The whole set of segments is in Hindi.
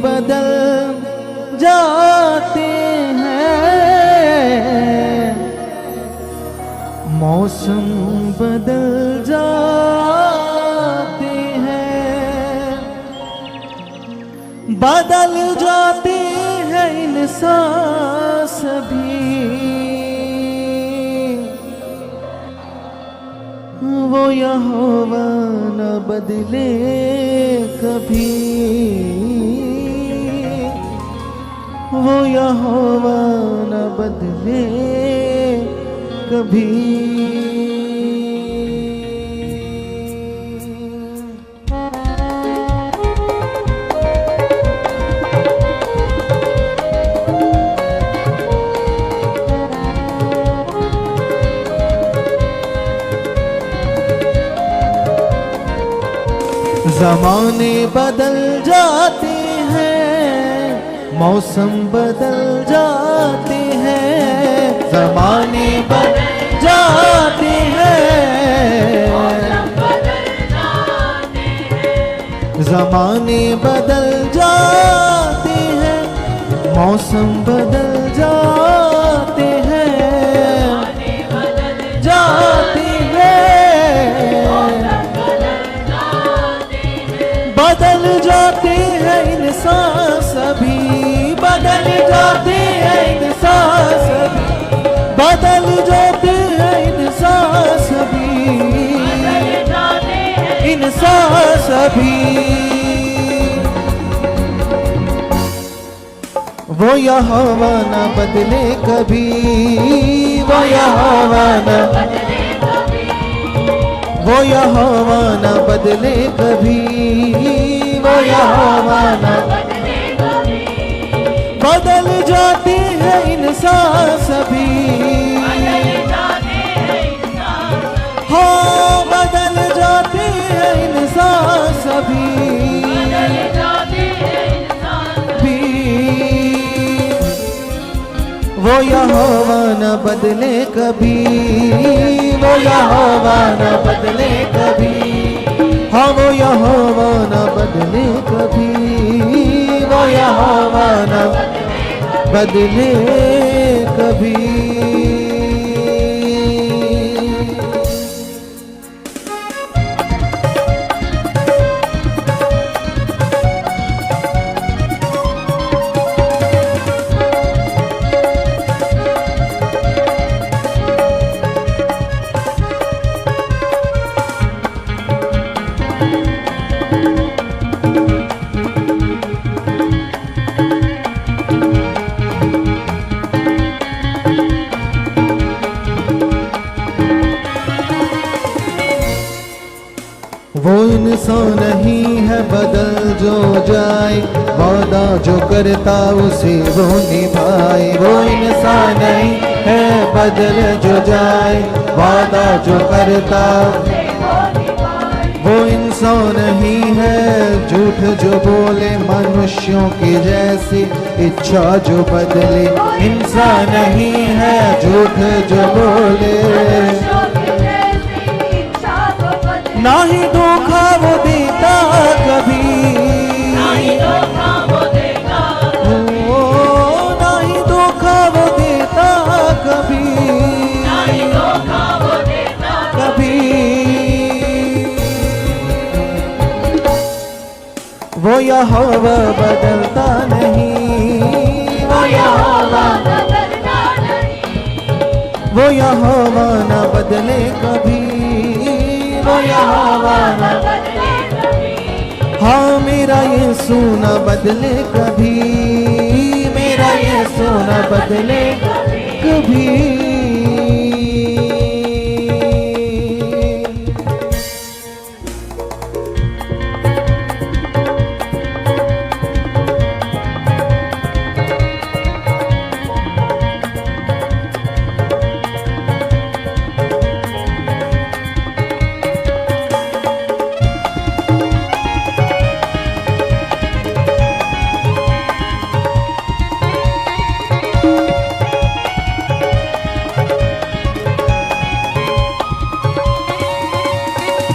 बदल जाते हैं, मौसम बदल जाते हैं, बदल जाते हैं इंसान सभी, वो यहोवा न बदले कभी, वो यहोवा न बदले कभी। ज़माने बदल जाते हैं, मौसम बदल जाते हैं, ज़माने बदल जाते हैं, ज़माने बदल जाते हैं, मौसम बदल जाते हैं, जाते बदल जाते हैं इंसान सभी, बदल जाते हैं इंसान सभी, बदल जाते हैं इंसान सभी, इंसान सभी। वो यहोवा न बदले कभी, वो यहोवा न बदले कभी, वो यहोवा न बदले कभी, वो यहोवा न बदले कभी। बदल जाते हैं इंसान सभी, हाँ बदल जाते हैं इंसान सभी, वो यहोवा न बदले कभी, वो यहोवा न बदले कभी, हाँ वो यहोवा न बदले कभी, वो यहोवा न बदले कभी। वो इंसान नहीं है बदल जो जाए, वादा जो करता उसे वो निभाए। वो इंसान नहीं है बदल जो जाए, वादा जो करता वो इंसान नहीं है झूठ जो बोले, मनुष्यों की जैसी इच्छा जो बदले। इंसान नहीं है झूठ जो बोले, ना ही धोखा वो देता कभी, ना ही धोखा वो देता कभी, ना ही धोखा वो देता कभी, ना ही धोखा वो देता कभी। वो यहोवा बदलता नहीं, वो यहोवा बदलता नहीं, वो यहोवा न बदले कभी, वो यहोवा न बदले कभी। हाँ मेरा यीशु न बदले कभी, मेरा यीशु न बदले कभी।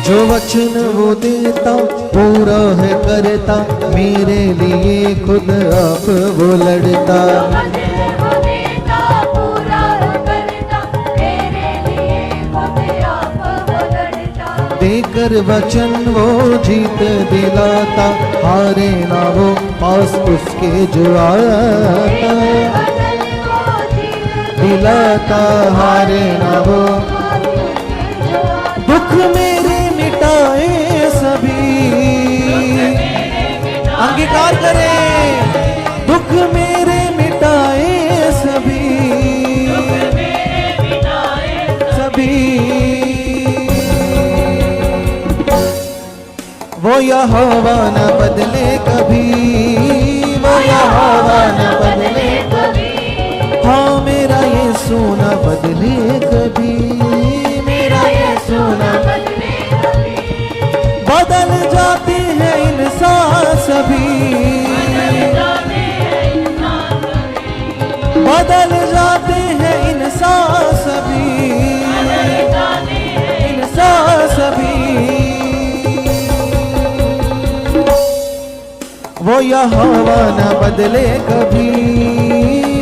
जो वचन वो देता पूरा है करता, मेरे लिए खुद आप वो लड़ता, देकर वचन वो जीत दिलाता, हारे ना वो पास उसके जो आता, दिलाता हारे ना वो। दुख मेरे मिटाए सभी, अंगीकार करें, दुख मेरे मिटाए सभी, सभी। वो यहोवा न बदले कभी, वो यहोवा न बदले कभी, हाँ मेरा यीशु न बदले कभी, मेरा यीशु न बदले कभी। बदल जाते हैं इंसान सभी, बदल जाते हैं इंसान सभी, इंसान सभी। वो यहोवा न बदले कभी,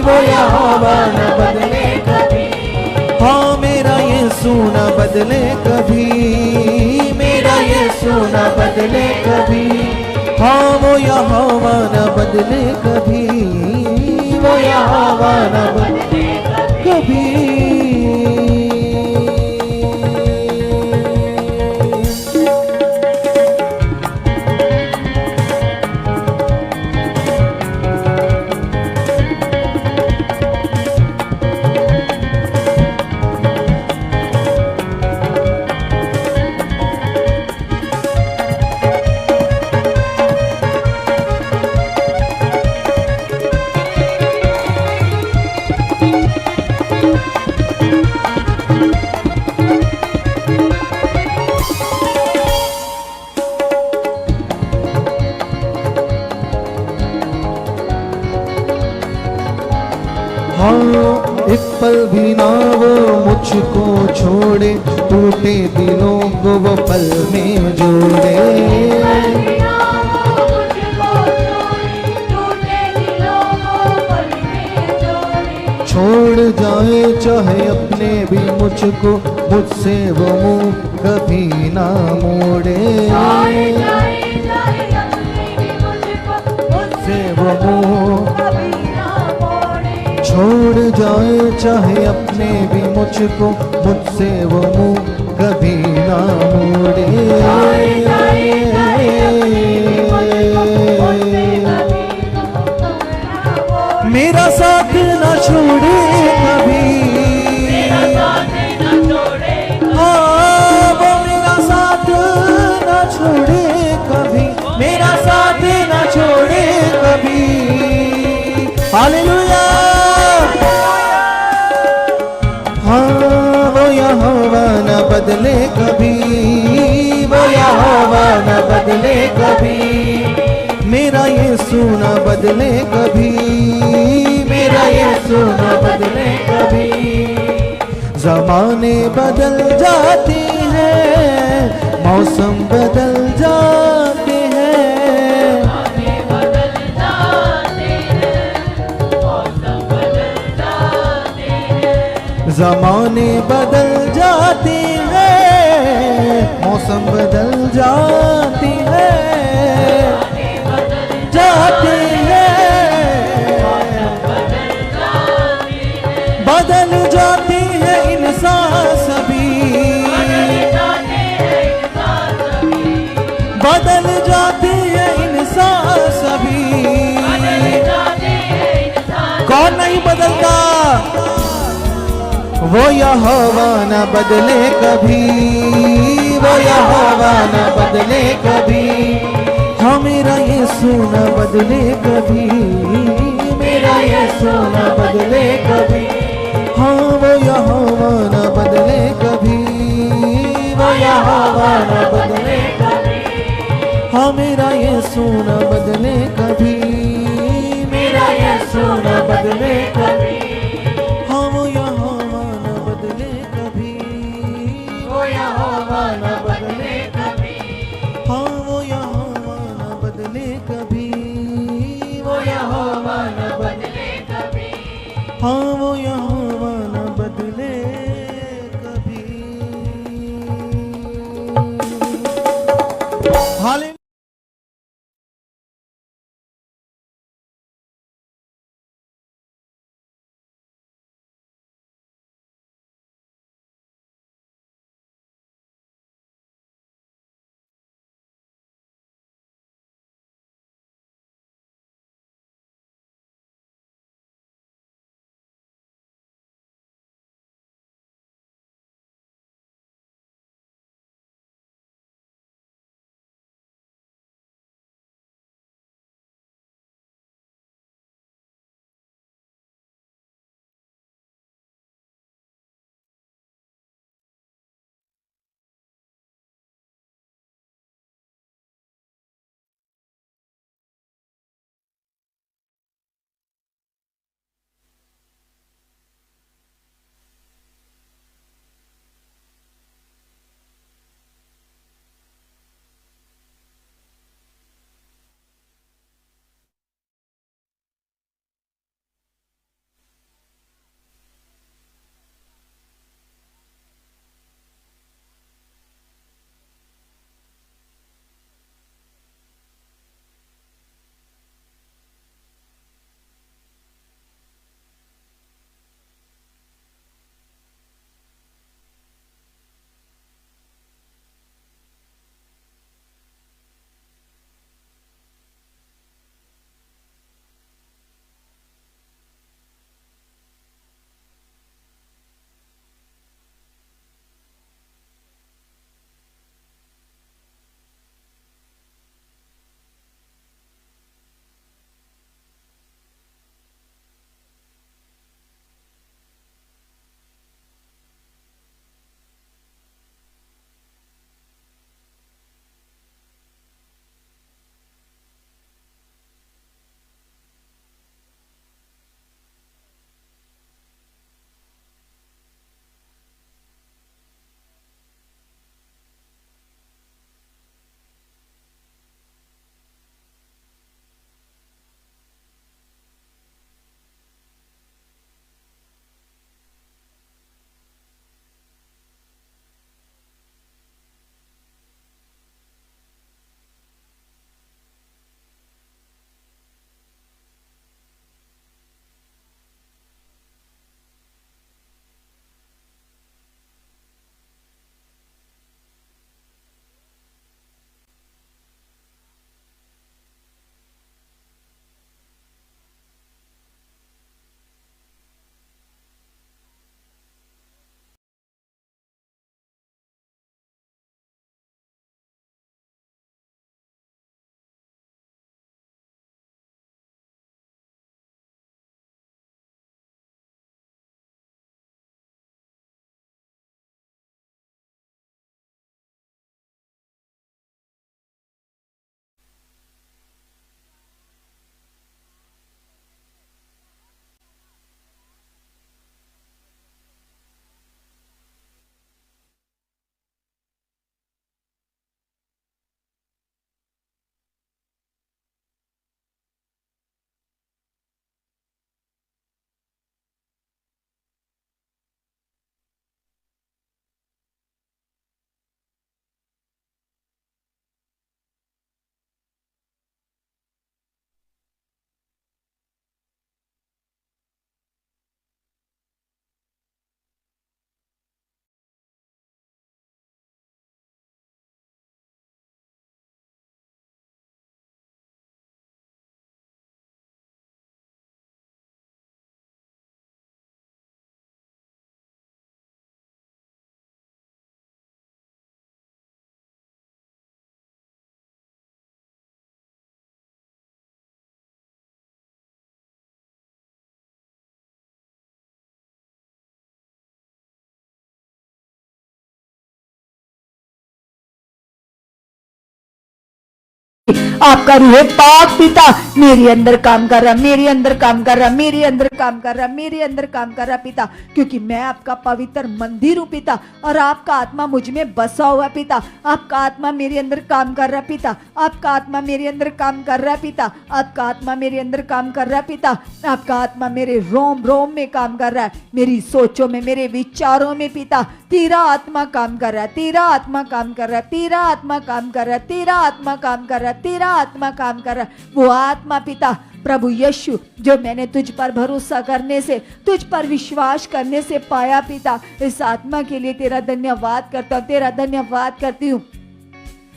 वो यहोवा न बदले कभी, हाँ मेरा यीशु न बदले कभी, मेरा यीशु न बदले कभी, हाँ वो यहोवा न बदले कभी, वो यहोवा न बदले कभी। एक पल भी ना वो मुझको छोड़े, टूटे दिलों को वो पल में जोड़े, छोड़ जाए चाहे अपने भी मुझको, मुझसे वो मुंह कभी ना मोड़े, मुझसे वो मुंह छोड़ जाए चाहे अपने भी मुझको, मुझसे वो मुंह कभी ना मोड़े। मेरा साथ ना छोड़े कभी, हाँ वो मेरा साथ ना छोड़े कभी, मेरा साथ ना छोड़े कभी। हालेलुया। न बदले कभी, वो यहोवा न बदले कभी, मेरा यीशु न बदले कभी, मेरा यीशु न बदले कभी। ज़माने बदल जाते हैं, मौसम बदल जाते हैं, ज़माने बदल जाते हैं, मौसम बदल जाती है, जाते हैं, बदल जाते हैं इंसान सभी, बदल जाते हैं इंसान सभी। कौन नहीं बदलता? वो यहोवा न बदले कभी, वो यहोवा न बदले कभी, हाँ मेरा यीशु न बदले कभी, मेरा यीशु न बदले कभी, हाँ वो यहोवा न बदले कभी, वो यहोवा न बदले कभी, हाँ मेरा यीशु न बदले कभी, मेरा यीशु न बदले कभी, हाँ वो यहोवा न बदले कभी, वो यहोवा न बदले कभी, हाँ वो यहोवा न बदले कभी, वो हाँ वो यहोवा न बदले कभी। हाले आपका रूह पाक पिता मेरे अंदर काम कर रहा, मेरे अंदर काम कर रहा, मेरे अंदर काम कर रहा, मेरे अंदर काम कर रहा पिता, क्योंकि मैं आपका पवित्र मंदिर हूँ पिता, और आपका आत्मा मुझ में बसा हुआ पिता। आपका आत्मा मेरे अंदर काम कर रहा पिता, आपका आत्मा मेरे अंदर काम कर रहा पिता, आपका आत्मा मेरे अंदर काम कर रहा पिता, आपका आत्मा मेरे रोम रोम में काम कर रहा है, मेरी सोचों में, मेरे विचारों में पिता तेरा आत्मा काम कर रहा है, तेरा आत्मा काम कर रहा है, तेरा आत्मा काम कर रहा है, तेरा आत्मा काम कर रहा है, तेरा आत्मा काम कर रहा है। वो आत्मा पिता प्रभु यीशु जो मैंने तुझ पर भरोसा करने से, तुझ पर विश्वास करने से पाया पिता, इस आत्मा के लिए तेरा धन्यवाद करता हूँ, तेरा धन्यवाद करती हूँ।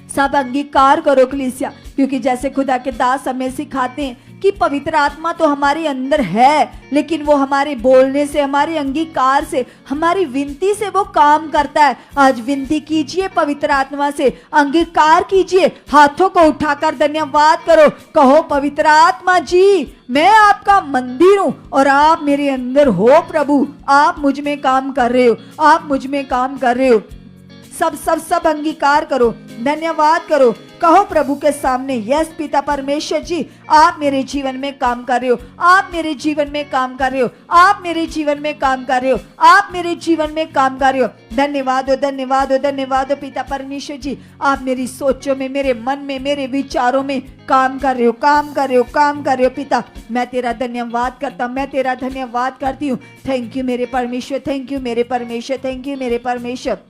सब अंगीकार करो कलीसिया, क्योंकि जैसे खुदा के दास हमें सिखाते हैं कि पवित्र आत्मा तो हमारे अंदर है, लेकिन वो हमारे बोलने से, हमारे अंगीकार से, हमारी विनती से वो काम करता है। आज विनती कीजिए पवित्र आत्मा से, अंगीकार कीजिए, हाथों को उठाकर धन्यवाद करो, कहो पवित्र आत्मा जी मैं आपका मंदिर हूँ और आप मेरे अंदर हो प्रभु, आप मुझ में काम कर रहे हो, आप मुझ में काम कर रहे हो। सब सब सब अंगीकार करो, धन्यवाद करो, कहो प्रभु के सामने, यस पिता परमेश्वर जी आप मेरे जीवन में काम कर रहे हो, आप मेरे जीवन में काम कर रहे हो, आप मेरे जीवन में काम कर रहे हो, आप मेरे जीवन में काम कर रहे हो। धन्यवाद हो, धन्यवाद हो, धन्यवाद हो पिता परमेश्वर जी, आप मेरी सोचों में, मेरे मन में, मेरे विचारों में काम कर रहे हो, काम कर रहे हो, काम कर रहे हो पिता। मैं तेरा धन्यवाद करता हूँ, मैं तेरा धन्यवाद करती हूँ। थैंक यू मेरे परमेश्वर, थैंक यू मेरे परमेश्वर, थैंक यू मेरे परमेश्वर।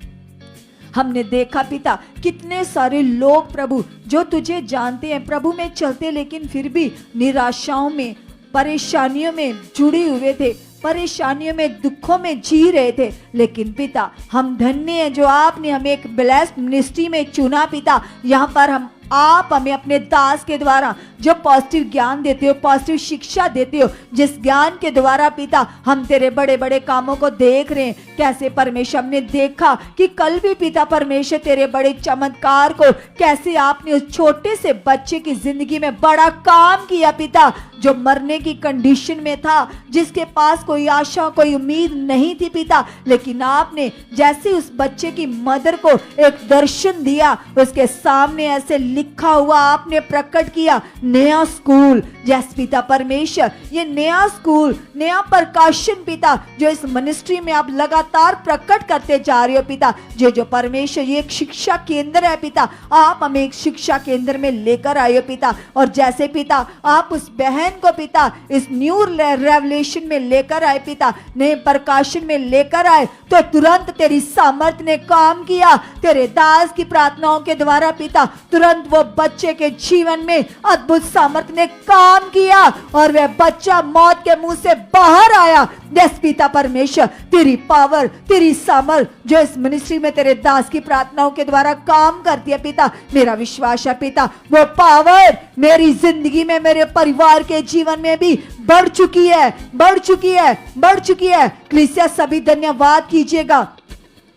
हमने देखा पिता कितने सारे लोग प्रभु जो तुझे जानते हैं, प्रभु में चलते, लेकिन फिर भी निराशाओं में, परेशानियों में जुड़े हुए थे, परेशानियों में, दुखों में जी रहे थे। लेकिन पिता हम धन्य हैं जो आपने हमें एक ब्लेस्ड मिनिस्ट्री में चुना पिता। यहाँ पर आप हमें अपने दास के द्वारा जो पॉजिटिव ज्ञान देते हो, पॉजिटिव शिक्षा देते हो, जिस ज्ञान के द्वारा पिता हम तेरे बड़े बड़े कामों को देख रहे हैं। कैसे परमेश्वर हमने देखा कि कल भी पिता परमेश्वर तेरे बड़े चमत्कार को, कैसे आपने उस छोटे से बच्चे की जिंदगी में बड़ा काम किया पिता, जो मरने की कंडीशन में था, जिसके पास कोई आशा, कोई उम्मीद नहीं थी पिता, लेकिन आपने जैसे उस बच्चे की मदर को एक दर्शन दिया, उसके सामने ऐसे लिखा हुआ आपने प्रकट किया, नया स्कूल। यस पिता परमेश्वर, ये नया स्कूल, नया प्रकाशन पिता जो इस मिनिस्ट्री में आप लगातार प्रकट करते जा रहे हो पिता। जो परमेश्वर ये एक शिक्षा केंद्र है पिता, आप हमें एक शिक्षा केंद्र में लेकर आए हो पिता। और जैसे पिता आप उस बहन को पिता इस न्यू रेवलेशन में लेकर आए पिता, नए प्रकाशन में लेकर आए, तो तुरंत तेरी सामर्थ ने काम किया, तेरे दास की प्रार्थनाओं के द्वारा पिता तुरंत वो बच्चे के जीवन में अद्भुत सामर्थ ने काम किया और वह बच्चा मौत के मुंह से बाहर आया। यस पिता परमेश्वर, तेरी पावर, तेरी सामर्थ जो इस मिनिस्ट्री में तेरे दास की प्रार्थनाओं के द्वारा काम करती है पिता, मेरा विश्वास है पिता वो पावर मेरी जिंदगी में, मेरे परिवार के जीवन में भी बढ़ चुकी है, बढ़ चुकी है, बढ़ चुकी है। कलीसिया सभी धन्यवाद कीजिएगा।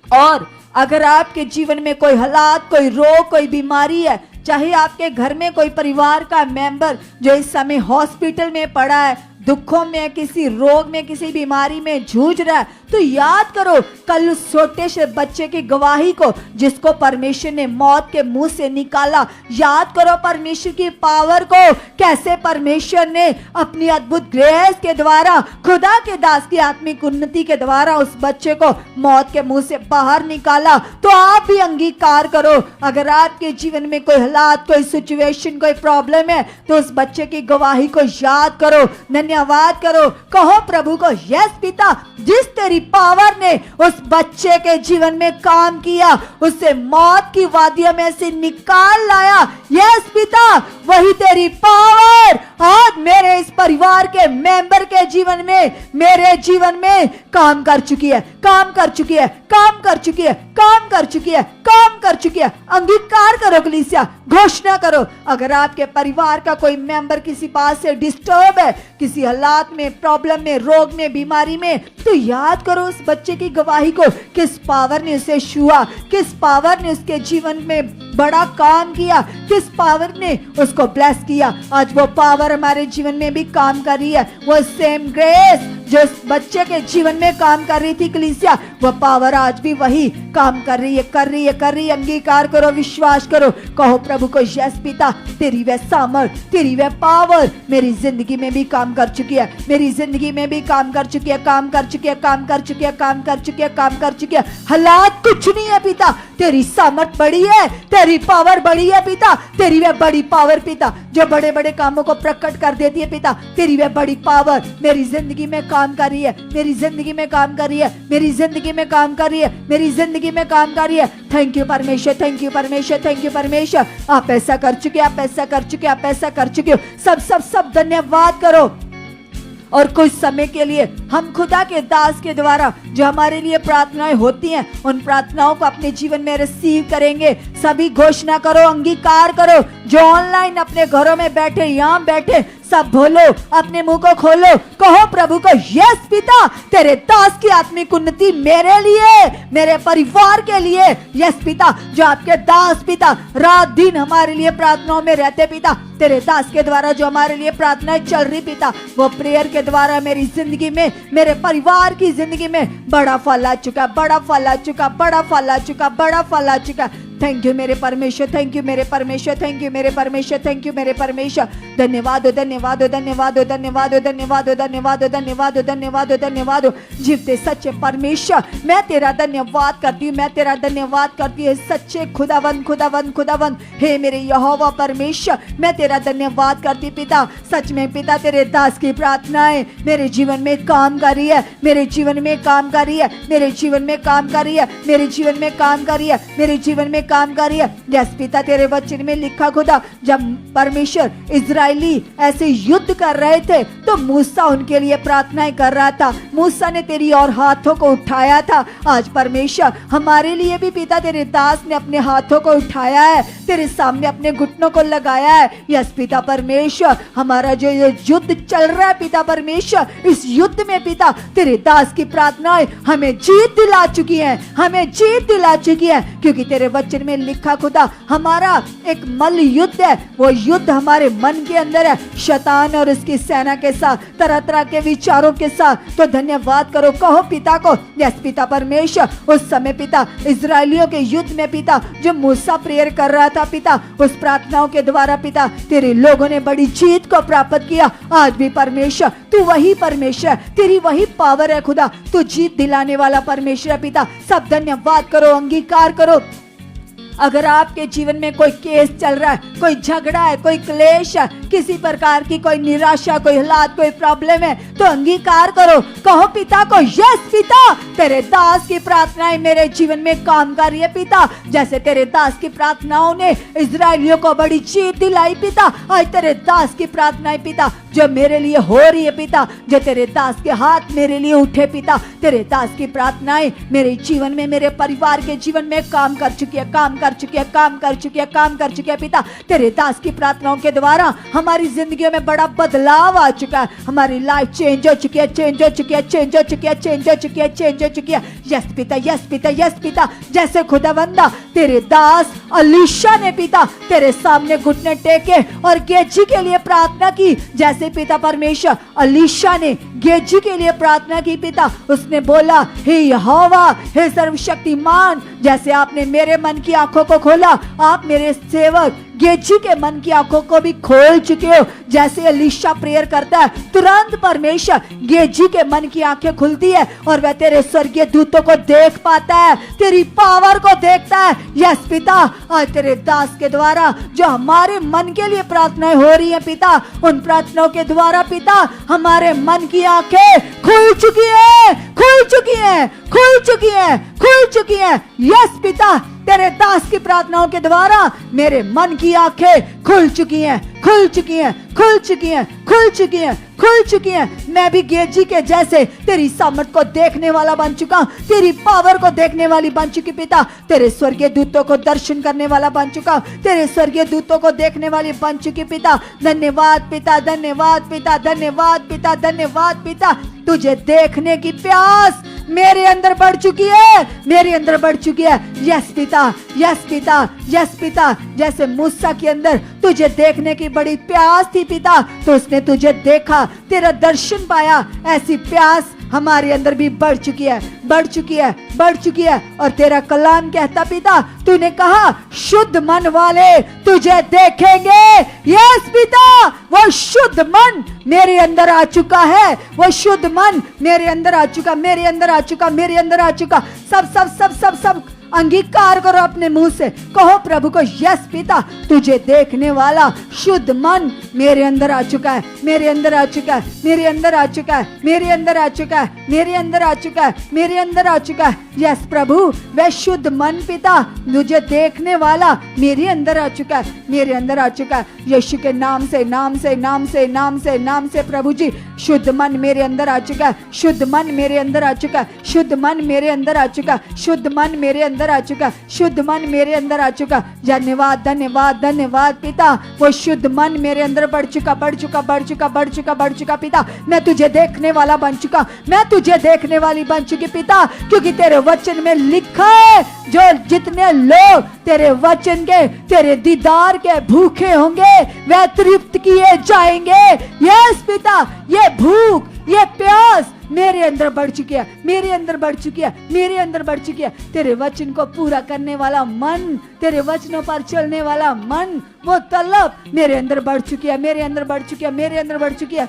और अगर आपके जीवन में कोई हालात, कोई रोग, कोई बीमारी है, चाहे आपके घर में कोई परिवार का मेंबर जो इस समय हॉस्पिटल में पड़ा है, दुखों में, किसी रोग में, किसी बीमारी में जूझ रहा है, तो याद करो कल उस छोटे से बच्चे की गवाही को जिसको परमेश्वर ने मौत के मुंह से निकाला। याद करो परमेश्वर की पावर को, कैसे परमेश्वर ने अपनी अद्भुत ग्रेस के द्वारा, खुदा के दास की आत्मिक उन्नति के द्वारा उस बच्चे को मौत के मुंह से बाहर निकाला। तो आप भी अंगीकार करो, अगर आपके जीवन में कोई हालात, कोई सिचुएशन, कोई प्रॉब्लम है, तो उस बच्चे की गवाही को याद करो, धन्यवाद करो, कहो प्रभु को, यस पिता जिस तेरी पावर ने उस बच्चे के जीवन में काम किया, उससे मौत की वादियों में से निकाल लाया, यस पिता वही तेरी पावर आज मेरे इस परिवार के मेंबर के जीवन में, मेरे जीवन में काम कर चुकी है, काम कर चुकी है, काम कर चुकी है, काम कर चुकी है, काम कर चुकी है। अंगीकार करो कलीसिया, घोषणा करो। अगर आपके परिवार का कोई मेंबर किसी बात से डिस्टर्ब है, किसी हालात में, प्रॉब्लम में, रोग में, बीमारी में, तो याद करो उस बच्चे की गवाही को, किस पावर ने उसे छुआ, किस पावर ने उसके जीवन में बड़ा काम किया, किस पावर ने उसको ब्लेस किया। आज वो पावर हमारे जीवन में भी काम कर रही है। वो सेम ग्रेस जो इस बच्चे के जीवन में काम कर रही थी कलीसिया, वह पावर आज भी वही काम कर रही है, कर रही है, कर रही है। अंगीकार करो, विश्वास करो, कहो प्रभु को, यस पिता, तेरी वह सामर्थ, तेरी वह पावर मेरी जिंदगी में भी काम कर चुकी है, मेरी जिंदगी में भी काम कर चुकी है, काम कर चुकी है, काम कर चुकी है, काम कर चुकी है, काम कर चुकी है। हालात कुछ नहीं है पिता, तेरी सामर्थ बड़ी है, तेरी पावर बड़ी है पिता, तेरी वह बड़ी पावर पिता जो बड़े बड़े कामों को प्रकट कर देती है पिता, तेरी वह बड़ी पावर मेरी जिंदगी में काम कर रही है, मेरी जिंदगी में काम कर रही है, मेरी जिंदगी में काम कर रही है, मेरी जिंदगी में काम कर रही है। थैंक यू परमेश्वर, थैंक यू परमेश्वर, थैंक यू परमेश्वर। आप ऐसा कर चुके, आप ऐसा कर चुके, आप ऐसा कर चुके हो। सब सब सब धन्यवाद करो। और कुछ समय के लिए हम खुदा के दास के द्वारा जो हमारे लिए प्रार्थनाएं होती हैं, उन प्रार्थनाओं को अपने जीवन में रिसीव करेंगे। सभी घोषणा करो, अंगीकार करो, जो ऑनलाइन अपने घरों में बैठे, यहाँ बैठे, सब बोलो, अपने मुंह को खोलो, कहो प्रभु को, यस पिता, तेरे दास की आत्मिक उन्नति मेरे लिए, मेरे परिवार के लिए। यस पिता, जो आपके दास पिता रात दिन हमारे लिए प्रार्थनाओं में रहते पिता, तेरे दास के द्वारा जो हमारे लिए प्रार्थनाएं चल रही पिता, वो प्रेयर के द्वारा मेरी जिंदगी में, मेरे परिवार की जिंदगी में बड़ा फल आ चुका, बड़ा फल आ चुका, बड़ा फल आ चुका, बड़ा फल आ चुका। थैंक यू मेरे परमेश्वर, थैंक यू मेरे परमेश्वर, थैंक यू मेरे परमेश्वर, थैंक यू मेरे परमेश्वर। धन्यवाद हो, धन्यवाद हो, धन्यवाद हो, धन्यवाद हो, धन्यवाद हो, धन्यवाद हो, धन्यवाद हो, धन्यवाद हो, धन्यवाद हो। जीवते सच्चे परमेश्वर, मैं तेरा धन्यवाद करती हूँ, मैं तेरा धन्यवाद करती हूँ सच्चे खुदावंद, खुदावंद, खुदावंद। हे मेरे यहोवा परमेश्वर, मैं तेरा धन्यवाद करती पिता। सच में पिता, तेरे दास की प्रार्थनाएं मेरे जीवन में काम कर रही है, मेरे जीवन में काम कर रही है, मेरे जीवन में काम कर रही है, मेरे जीवन में काम कर रही है, मेरे जीवन में काम कर रही है। यस पिता, तेरे वचन में लिखा खुदा, जब परमेश्वर इजरायली ऐसे युद्ध कर रहे थे तो मूसा उनके लिए प्रार्थनाएं कर रहा था, मूसा ने तेरी और हाथों को उठाया था। आज परमेश्वर हमारे लिए भी पिता, तेरे दास ने अपने हाथों को उठाया है, तेरे सामने अपने घुटनों को लगाया है। यस पिता परमेश्वर, हमारा जो ये युद्ध चल रहा है पिता परमेश्वर, इस युद्ध में पिता तेरे दास की प्रार्थनाएं हमें जीत दिला चुकी हैं, हमें जीत दिला चुकी है, क्योंकि तेरे वचन में लिखा खुदा, हमारा एक मल्ल युद्ध है, वो युद्ध हमारे मन के अंदर है, शैतान और उसकी सेना के साथ, तरह तरह के विचारों के साथ। तो धन्यवाद करो, कहो पिता को, यस पिता परमेश्वर, उस समय पिता इजरायलियों के युद्ध में पिता जो मूसा प्रेयर कर रहा था पिता, उस प्रार्थनाओं के द्वारा पिता तेरे लोगों ने बड़ी जीत को प्राप्त किया। आज भी परमेश्वर तू वही परमेश्वर, तेरी वही पावर है खुदा, तू जीत दिलाने वाला परमेश्वर है पिता। सब धन्यवाद करो, अंगीकार करो। अगर आपके जीवन में कोई केस चल रहा है, कोई झगड़ा है, कोई क्लेश है, किसी प्रकार की कोई निराशा, कोई हालात, कोई प्रॉब्लम है, तो अंगीकार करो, कहो पिता को, यस पिता, तेरे दास की प्रार्थनाएं मेरे जीवन में काम कर रही है पिता। जैसे तेरे दास की प्रार्थनाओं ने इजरायलियों को बड़ी जीत दिलाई पिता, आज तेरे दास की प्रार्थनाएं पिता जो मेरे लिए हो रही है पिता, जो तेरे दास के हाथ मेरे लिए उठे पिता, तेरे दास की प्रार्थनाएं मेरे जीवन में, मेरे परिवार के जीवन में काम कर चुकी है, काम कर चुकी है, काम कर चुकी है, काम कर चुकी है पिता। तेरे दास की प्रार्थनाओं के द्वारा हमारी जिंदगियों में बड़ा बदलाव आ चुका है, हमारी लाइफ चेंज हो चुकी है, चेंज हो चुकी है, चेंज हो चुकी है, चेंज हो चुकी है, चेंज हो चुकी है। यस पिता, यस पिता, यस पिता, जैसे खुदावंदा तेरे दास अलीशा ने पिता तेरे सामने घुटने टेके और गेजी के लिए प्रार्थना की, जैसे पिता परमेश्वर अलीशा ने गेजी के लिए प्रार्थना की पिता, उसने बोला, हे यहोवा, हे सर्वशक्तिमान, जैसे आपने मेरे मन की आंखों को खोला, आप मेरे सेवक गेजी के मन की आंखों को भी खोल चुके हो। जैसे अलीशा प्रेयर करता है, तुरंत परमेश्वर गेजी के मन की आंखें खुलती है और वह तेरे स्वर्गीय दूतों को देख पाता है, तेरी पावर को देखता है। यस पिता, आज तेरे दास के द्वारा जो हमारे मन के लिए प्रार्थनाएं हो रही है पिता, उन प्रार्थनाओं के द्वारा पिता हमारे मन की आंखें खुल चुकी है, खुल चुकी है, खुल चुकी है, खुल चुकी है। यस पिता, तेरे दास की प्रार्थनाओं के द्वारा मेरे मन की आंखें खुल चुकी हैं, खुल चुकी हैं, खुल चुकी हैं, खुल चुकी हैं, खुल चुकी हैं। मैं भी गेजी के जैसे तेरी सामर्थ को देखने वाला बन चुका, तेरी पावर को देखने वाली बन चुकी पिता, तेरे स्वर्गीय दूतों को दर्शन करने वाला बन चुका, तेरे स्वर्गीय दूतों को देखने वाली बन चुकी पिता। धन्यवाद पिता, धन्यवाद पिता, धन्यवाद पिता, धन्यवाद पिता। तुझे देखने की प्यास मेरे अंदर बढ़ चुकी है, मेरे अंदर बढ़ चुकी है। यस पिता, यस पिता, यस पिता। जैसे मूसा के अंदर तुझे देखने की बड़ी प्यास थी पिता, तो उसने तुझे देखा, तेरा दर्शन पाया। ऐसी प्यास हमारे अंदर भी बढ़ चुकी है, बढ़ चुकी है, बढ़ चुकी है। और तेरा कलाम कहता पिता, तूने कहा शुद्ध मन वाले तुझे देखेंगे। यस पिता, वो शुद्ध मन मेरे अंदर आ चुका है, वो शुद्ध मन मेरे अंदर आ चुका, मेरे अंदर आ चुका, मेरे अंदर आ चुका। सब सब सब सब सब अंगीकार करो अपने मुंह से, कहो प्रभु को, यस पिता, तुझे देखने वाला शुद्ध मन मेरे अंदर आ चुका है, मेरे अंदर आ चुका है, मेरे अंदर आ चुका है, मेरे अंदर आ चुका है, मेरे अंदर आ चुका है, मेरे अंदर आ चुका है। यस प्रभु, वह शुद्ध मन पिता मुझे देखने वाला मेरे अंदर आ चुका है, मेरे अंदर आ चुका है। यीशु के नाम से, नाम से, नाम से, नाम से, नाम से प्रभु जी, शुद्ध मन मेरे अंदर आ चुका है, शुद्ध मन मेरे अंदर आ चुका है, शुद्ध मन मेरे अंदर आ चुका है, शुद्ध मन मेरे अंदर आ चुका, शुद्ध मन मेरे अंदर आ चुका। धन्यवाद, धन्यवाद, धन्यवाद पिता, वो शुद्ध मन मेरे अंदर बढ़ चुका, बढ़ चुका, बढ़ चुका, बढ़ चुका, बढ़ चुका पिता। मैं तुझे देखने वाला बन चुका, मैं तुझे देखने वाली बन चुकी पिता, क्योंकि तेरे वचन में लिखा है, जो जितने लोग तेरे वचन के, तेरे दीदार के भूखे होंगे, वह तृप्त किए जाएंगे। यस पिता, ये भूख, ये प्यास मेरे अंदर बढ़ चुकी है, मेरे अंदर बढ़ चुकी है, मेरे अंदर बढ़ चुकी है। तेरे वचन को पूरा करने वाला मन, तेरे वचनों पर चलने वाला मन, वो तलब मेरे अंदर बढ़ चुकी है, मेरे अंदर बढ़ चुकी है, मेरे अंदर बढ़ चुकी है।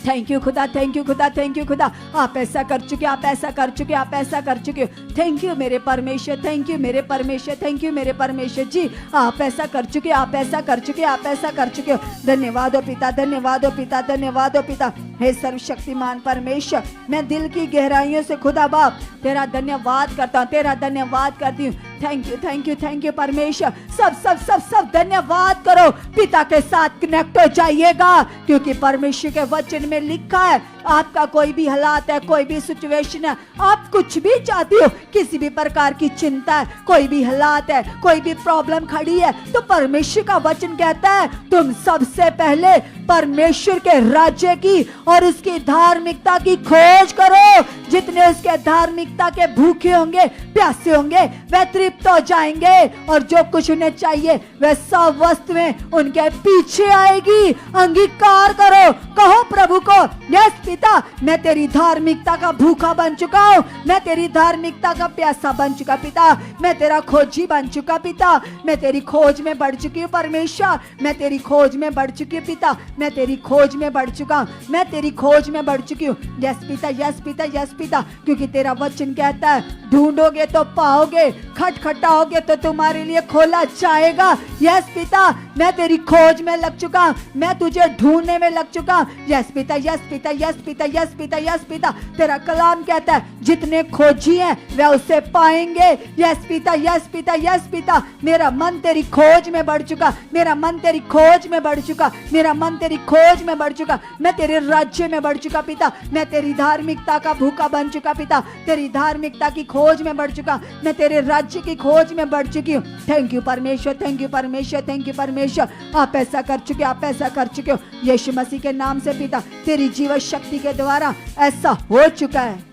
थैंक यू खुदा, थैंक यू खुदा, थैंक यू खुदा। आप ऐसा कर चुके, आप ऐसा कर चुके, आप ऐसा कर चुके। थैंक यू मेरे परमेश्वर, थैंक यू मेरे परमेश्वर, थैंक यू मेरे परमेश्वर जी। आप ऐसा कर चुके, आप ऐसा कर चुके, आप ऐसा कर चुके हो। धन्यवाद हो पिता, धन्यवाद हो पिता, धन्यवाद हो पिता। हे सर्वशक्तिमान परमेश्वर, मैं दिल की गहराइयों से खुदा बाप तेरा धन्यवाद करता हूँ, तेरा धन्यवाद करती हूँ। Thank you, thank you, thank you परमेश्वर। सब सब सब सब धन्यवाद करो, पिता के साथ कनेक्ट हो जाइएगा, क्योंकि परमेश्वर के वचन में लिखा है, आपका कोई भी हालात है, कोई भी सिचुएशन है, आप कुछ भी चाहती हो, किसी भी प्रकार की चिंता है, कोई भी हालात है, कोई भी प्रॉब्लम खड़ी है, तो परमेश्वर का वचन कहता है तुम सबसे पहले परमेश्वर के राज्य की और उसकी धार्मिकता की खोज करो। जितने उसके धार्मिकता के भूखे होंगे, प्यासे होंगे, वह तृप्त हो जाएंगे, और जो कुछ उन्हें चाहिए वह सब वस्तुएं उनके पीछे आएगी। अंगीकार करो, कहो प्रभु को, यस पिता, मैं तेरी धार्मिकता का भूखा बन चुका हूँ, मैं तेरी धार्मिकता का प्यासा बन चुका पिता, मैं तेरा खोजी बन चुका पिता, मैं तेरी खोज में बढ़ चुकी हूँ परमेश्वर, मैं तेरी खोज में बढ़ चुकी हूँ पिता, मैं तेरी खोज में बढ़ चुका हूँ, मैं तेरी खोज में बढ़ चुकी हूँ। यस पिता, यस पिता, यस पिता, क्योंकि तेरा वचन कहता है ढूंढोगे तो पाओगे, खटखटाओगे तो तुम्हारे लिए खोला जाएगा। यस पिता, मैं तेरी खोज में लग चुका, मैं तुझे ढूंढने में लग चुका। यस पिता, यस पिता, यस पिता, यस पिता, यस पिता, तेरा कलाम कहता है जितने खोजी हैं वह उसे पाएंगे। यस पिता, यस पिता, यस पिता, मेरा मन तेरी खोज में बढ़ चुका, मेरा मन तेरी खोज में बढ़ चुका, मेरा मन तेरी खोज में बढ़ चुका, मैं तेरे राज्य में बढ़ चुका पिता, मैं तेरी धार्मिकता का भूखा बन चुका पिता, तेरी धार्मिकता की खोज में बढ़ चुका, मैं तेरे राज्य की खोज में बढ़ चुकी हूँ। थैंक यू परमेश्वर, थैंक यू परमेश्वर, थैंक यू परमेश्वर। आप ऐसा कर चुके, आप ऐसा कर चुके हो यीशु मसीह के नाम से पिता, तेरी जीवन शक्ति के द्वारा ऐसा हो चुका है।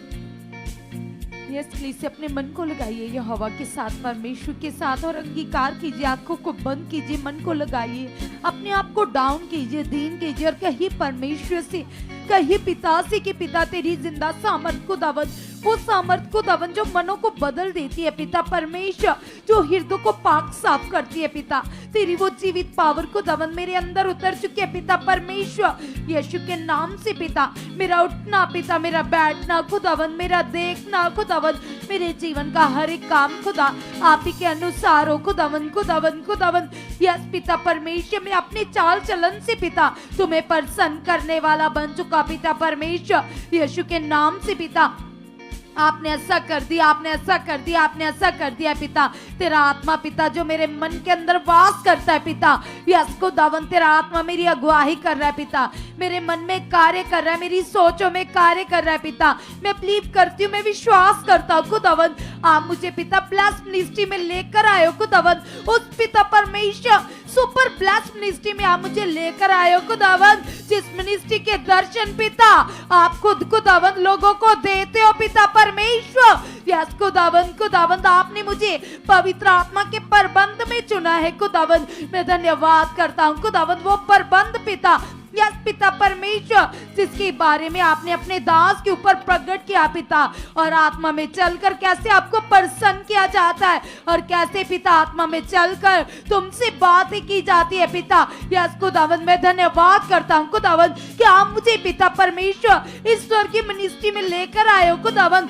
यस प्लीज अपने मन को लगाइए यहोवा के साथ, परमेश्वर के साथ, और अंगीकार कीजिए, आंखों को बंद कीजिए, मन को लगाइए, अपने आप को डाउन कीजिए, दीन कीजिए, और कहिए परमेश्वर से, कहिए पिता से कि पिता तेरी जिंदा सामर्थ को दावत, वो सामर्थ को दवन जो मनों को बदल देती है पिता परमेश्वर, जो हृदय को पाक साफ करती है पिता, तेरी वो जीवित पावर को दवन मेरे अंदर उतर चुकी है पिता परमेश्वर। यीशु के नाम से पिता, मेरा उठना पिता, मेरा बैठना खुदावन, मेरा देखना खुदावन, मेरे जीवन का हर एक काम खुदा आप ही के अनुसार हो खुदावन, खुदावन, खुदावन। यस पिता परमेश्वर, मैं अपने चाल चलन से पिता तुम्हें प्रसन्न करने वाला बन चुका पिता परमेश्वर। यीशु के नाम से पिता, आपने ऐसा कर दिया, आपने ऐसा कर दिया, आपने ऐसा कर दिया पिता। तेरा आत्मा पिता जो मेरे मन के अंदर वास करता है पिता, यस को दावन, तेरा आत्मा मेरी अगुवाही कर रहा है पिता, मेरे मन में कार्य कर रहा है, मेरी सोचों में कार्य कर रहा है पिता। मैं बिलीव करती हूँ, मैं विश्वास करता हूँ खुदावन, आप मुझे पिता ब्लेस्ड मिनिस्ट्री में लेकर आए हो खुदावन, उस पिता परमेश्वर सुपर ब्लेस्ड मिनिस्ट्री में आप मुझे लेकर आए हो खुदावन, जिस मिनिस्ट्री मिनिस्ट्री के दर्शन पिता आप खुद खुदावंद लोगों को देते हो पिता परमेश्वर। यस खुदावंद आपने मुझे पवित्र आत्मा के प्रबंध में चुना है खुदावंद। मैं धन्यवाद करता हूँ खुदावंद वो प्रबंध पिता, यस पिता परमेश्वर, जिसके बारे में आपने अपने दास के ऊपर प्रकट किया पिता, और आत्मा में चलकर कैसे आपको प्रसन्न किया जाता है और कैसे पिता आत्मा में चलकर तुमसे बातें की जाती है पिता। यस खुदावंद मैं धन्यवाद करता हूँ खुदावंद कि आप मुझे पिता परमेश्वर इस स्वर की मिनिस्ट्री में लेकर आए हो खुदावंद,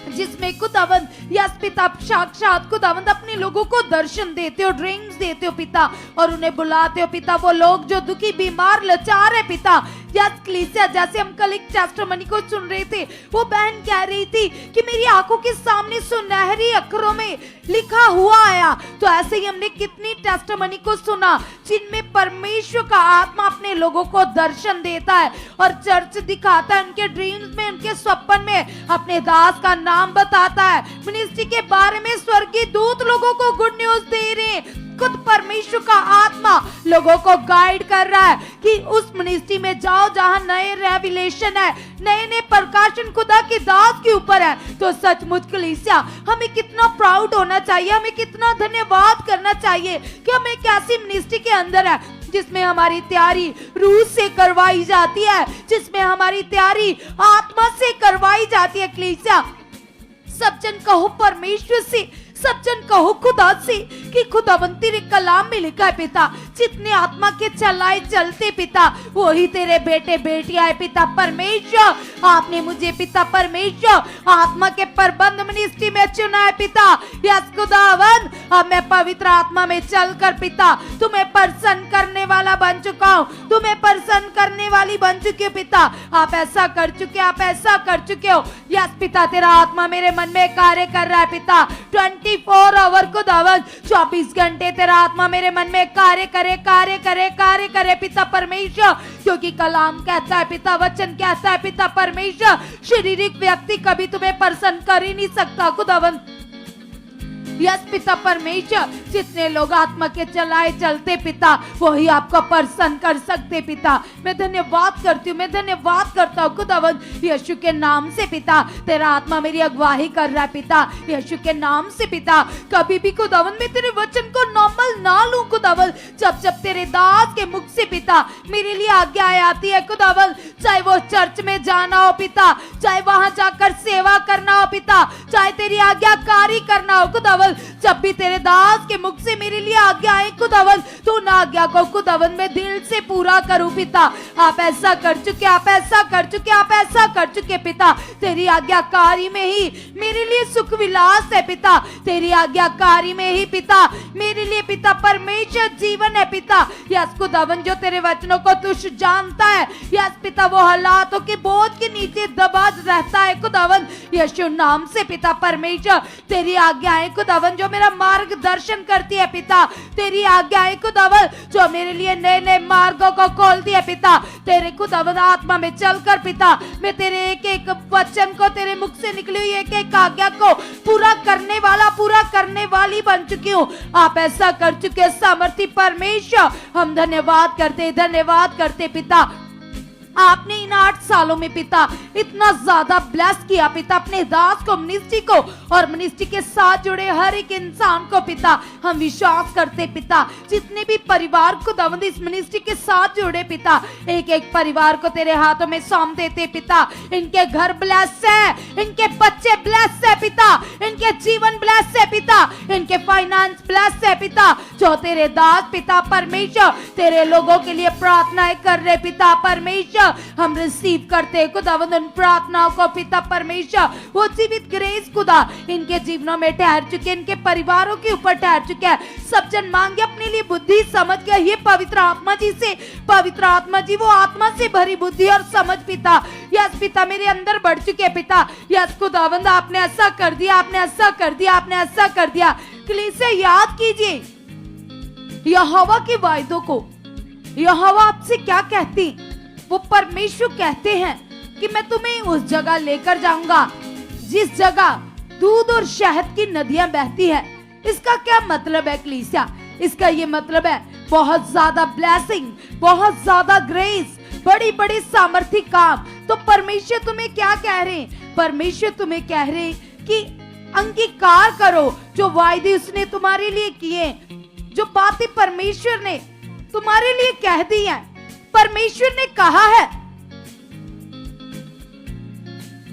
जिसमें खुदावंद यस पिता साक्षात खुदावंद अपने लोगों को दर्शन देते हो, ड्रीम्स देते हो पिता, और उन्हें बुलाते हो पिता। वो लोग जो दुखी बीमार लाचार है पिता, यस कलीसिया जैसे हम कल एक टेस्टिमनी को सुन रहे थे, वो बहन कह रही थी कि मेरी आंखों के सामने सुनहरी अक्षरों में लिखा हुआ आया। तो ऐसे ही हमने कितनी टेस्टिमनी को सुना जिनमें परमेश्वर का आत्मा अपने लोगों को दर्शन देता है और चर्च दिखाता है, उनके ड्रीम्स में उनके स्वप्न में अपने दास का नाम बताता है। मिनिस्ट्री के बारे में स्वर्गीय दूत लोगों को गुड न्यूज दे रहे हैं। खुद परमेश्वर का आत्मा लोगों को गाइड कर रहा है कि उस मिनिस्ट्री में जाओ जहां नए रेविलेशन है, नए नए प्रकाशन खुदा के दास के ऊपर है। तो सचमुच कलीसिया हमें कितना प्राउड होना चाहिए, हमें कितना धन्यवाद करना चाहिए कि हम एक ऐसी मिनिस्ट्री के अंदर है जिसमें हमारी तैयारी रूह से करवाई जाती है, जिसमें हमारी तैयारी आत्मा से करवाई जाती है। कलीसिया सब जन कहो परमेश्वर से, सब जन कहो खुदा से कि खुदावंद तेरे कलाम में लिखा है पिता, जितने आत्मा के चलाए चलते पिता वही तेरे बेटे बेटियां है पिता परमेश्वर। आपने मुझे पिता परमेश्वर आत्मा के प्रबंध मिनिस्ट्री में चुना है पिता। यस खुदावंद अब मैं पवित्र आत्मा में चलकर पिता तुम्हें प्रसन्न करने वाला बन चुका हूँ, तुम्हें प्रसन्न करने वाली बन चुकी हूँ पिता। आप ऐसा कर चुके, आप ऐसा कर चुके हो। यस पिता तेरा आत्मा मेरे मन में कार्य कर रहा है पिता। 24 आवर खुदावंद 24 घंटे तेरा आत्मा मेरे मन में कार्य करे पिता परमेश्वर, क्योंकि कलाम कहता है पिता, वचन कहता है पिता परमेश्वर, शारीरिक व्यक्ति कभी तुम्हें प्रसन्न कर ही नहीं सकता खुदावंद। यस पिता परमेश्वर, जितने लोग आत्मा के चलाए चलते पिता वही आपका प्रसन्न कर सकते पिता। मैं धन्यवाद करती हूँ, मैं धन्यवाद करता हूँ खुदावंद यीशु के नाम से पिता। तेरा आत्मा मेरी अगुवाही कर रहा है पिता यीशु के नाम से पिता। कभी भी खुदावंद मैं तेरे वचन को नॉर्मल ना लूं खुदावंद, जब जब तेरे दास के मुख से पिता मेरे लिए आज्ञा आती है खुदावंद, चाहे वो चर्च में जाना हो पिता, चाहे वहां जाकर सेवा करना हो पिता, चाहे तेरी आज्ञाकारी करना हो खुदावंद, जब भी तेरे दास के मुख से मेरे लिए आज्ञा आए खुदावंद, तो उन आज्ञा को खुदावंद मैं दिल से पूरा करूं पिता। आप ऐसा कर चुके, आप ऐसा कर चुके, आप ऐसा कर चुके पिता। तेरी आज्ञाकारी में ही मेरे लिए सुख विलास है पिता, तेरी आज्ञाकारी में ही पिता मेरे लिए पिता परमेश्वर जीवन है पिता। यस खुदावंद जो तेरे वचनों को तुझ जानता है, यस पिता वो हालातों के बोझ के नीचे दबा रहता है खुदावंद यीशु नाम से पिता परमेश्वर। तेरी आज्ञाएं खुदावंद जो मेरा मार्गदर्शन करती है पिता, तेरी आज्ञाएं खुदावंद जो मेरे लिए नए नए मार्गों को खोलती है पिता। तेरे खुदावंद आत्मा में चलकर पिता मैं तेरे एक एक वचन को, तेरे मुख से निकली हुई एक एक आज्ञा को पूरा करने वाला, पूरा करने वाली बन चुकी हूँ। आप ऐसा कर चुके सामर्थी परमेश्वर, हम धन्यवाद करते पिता। आपने इन 8 सालों में पिता इतना ज्यादा ब्लेस किया पिता अपने दास को, मिनिस्ट्री को और मिनिस्ट्री के साथ जुड़े हर एक इंसान को पिता। हम विश्वास करते पिता जितने भी परिवार खुदावंद इस मिनिस्ट्री के साथ जुड़े पिता, एक एक परिवार को तेरे हाथों में सौंप देते पिता। इनके घर ब्लेस है, इनके बच्चे ब्लेस है पिता, इनके जीवन ब्लेस है पिता, इनके फाइनेंस ब्लेस है पिता। जो तेरे दास पिता परमेश्वर तेरे लोगों के लिए प्रार्थनाएं कर रहे पिता परमेश्वर, हम रिसीव करते खुदावंद उन प्रार्थनाओं को पिता परमेश्वर। वो जीवित ग्रेस खुदा इनके जीवनों में ठहर चुके, इनके परिवारों के ऊपर ठहर चुके हैं। सब जन मांगे अपने लिए बुद्धि समझ के ये पवित्र आत्मा जी से, पवित्र आत्मा जी वो आत्मा से भरी बुद्धि और समझ पिता। यस पिता मेरे अंदर बढ़ चुके पिता। यस खुदावंद आपने ऐसा कर दिया, आपने ऐसा कर दिया, आपने ऐसा कर दिया। कलीसिया याद कीजिए यहोवा के वायदों को। यहोवा आपसे क्या कहती, वो परमेश्वर कहते हैं कि मैं तुम्हें उस जगह लेकर जाऊंगा जिस जगह दूध और शहद की नदियां बहती है। इसका क्या मतलब है कलीसिया? इसका ये मतलब है बहुत ज्यादा ब्लेसिंग, बहुत ज्यादा ग्रेस, बड़ी बड़ी सामर्थ्य काम। तो परमेश्वर तुम्हें क्या कह रहे हैं? परमेश्वर तुम्हें कह रहे हैं कि अंगीकार करो जो वायदे उसने तुम्हारे लिए किए, जो बातें परमेश्वर ने तुम्हारे लिए कह दी है। परमेश्वर ने कहा है,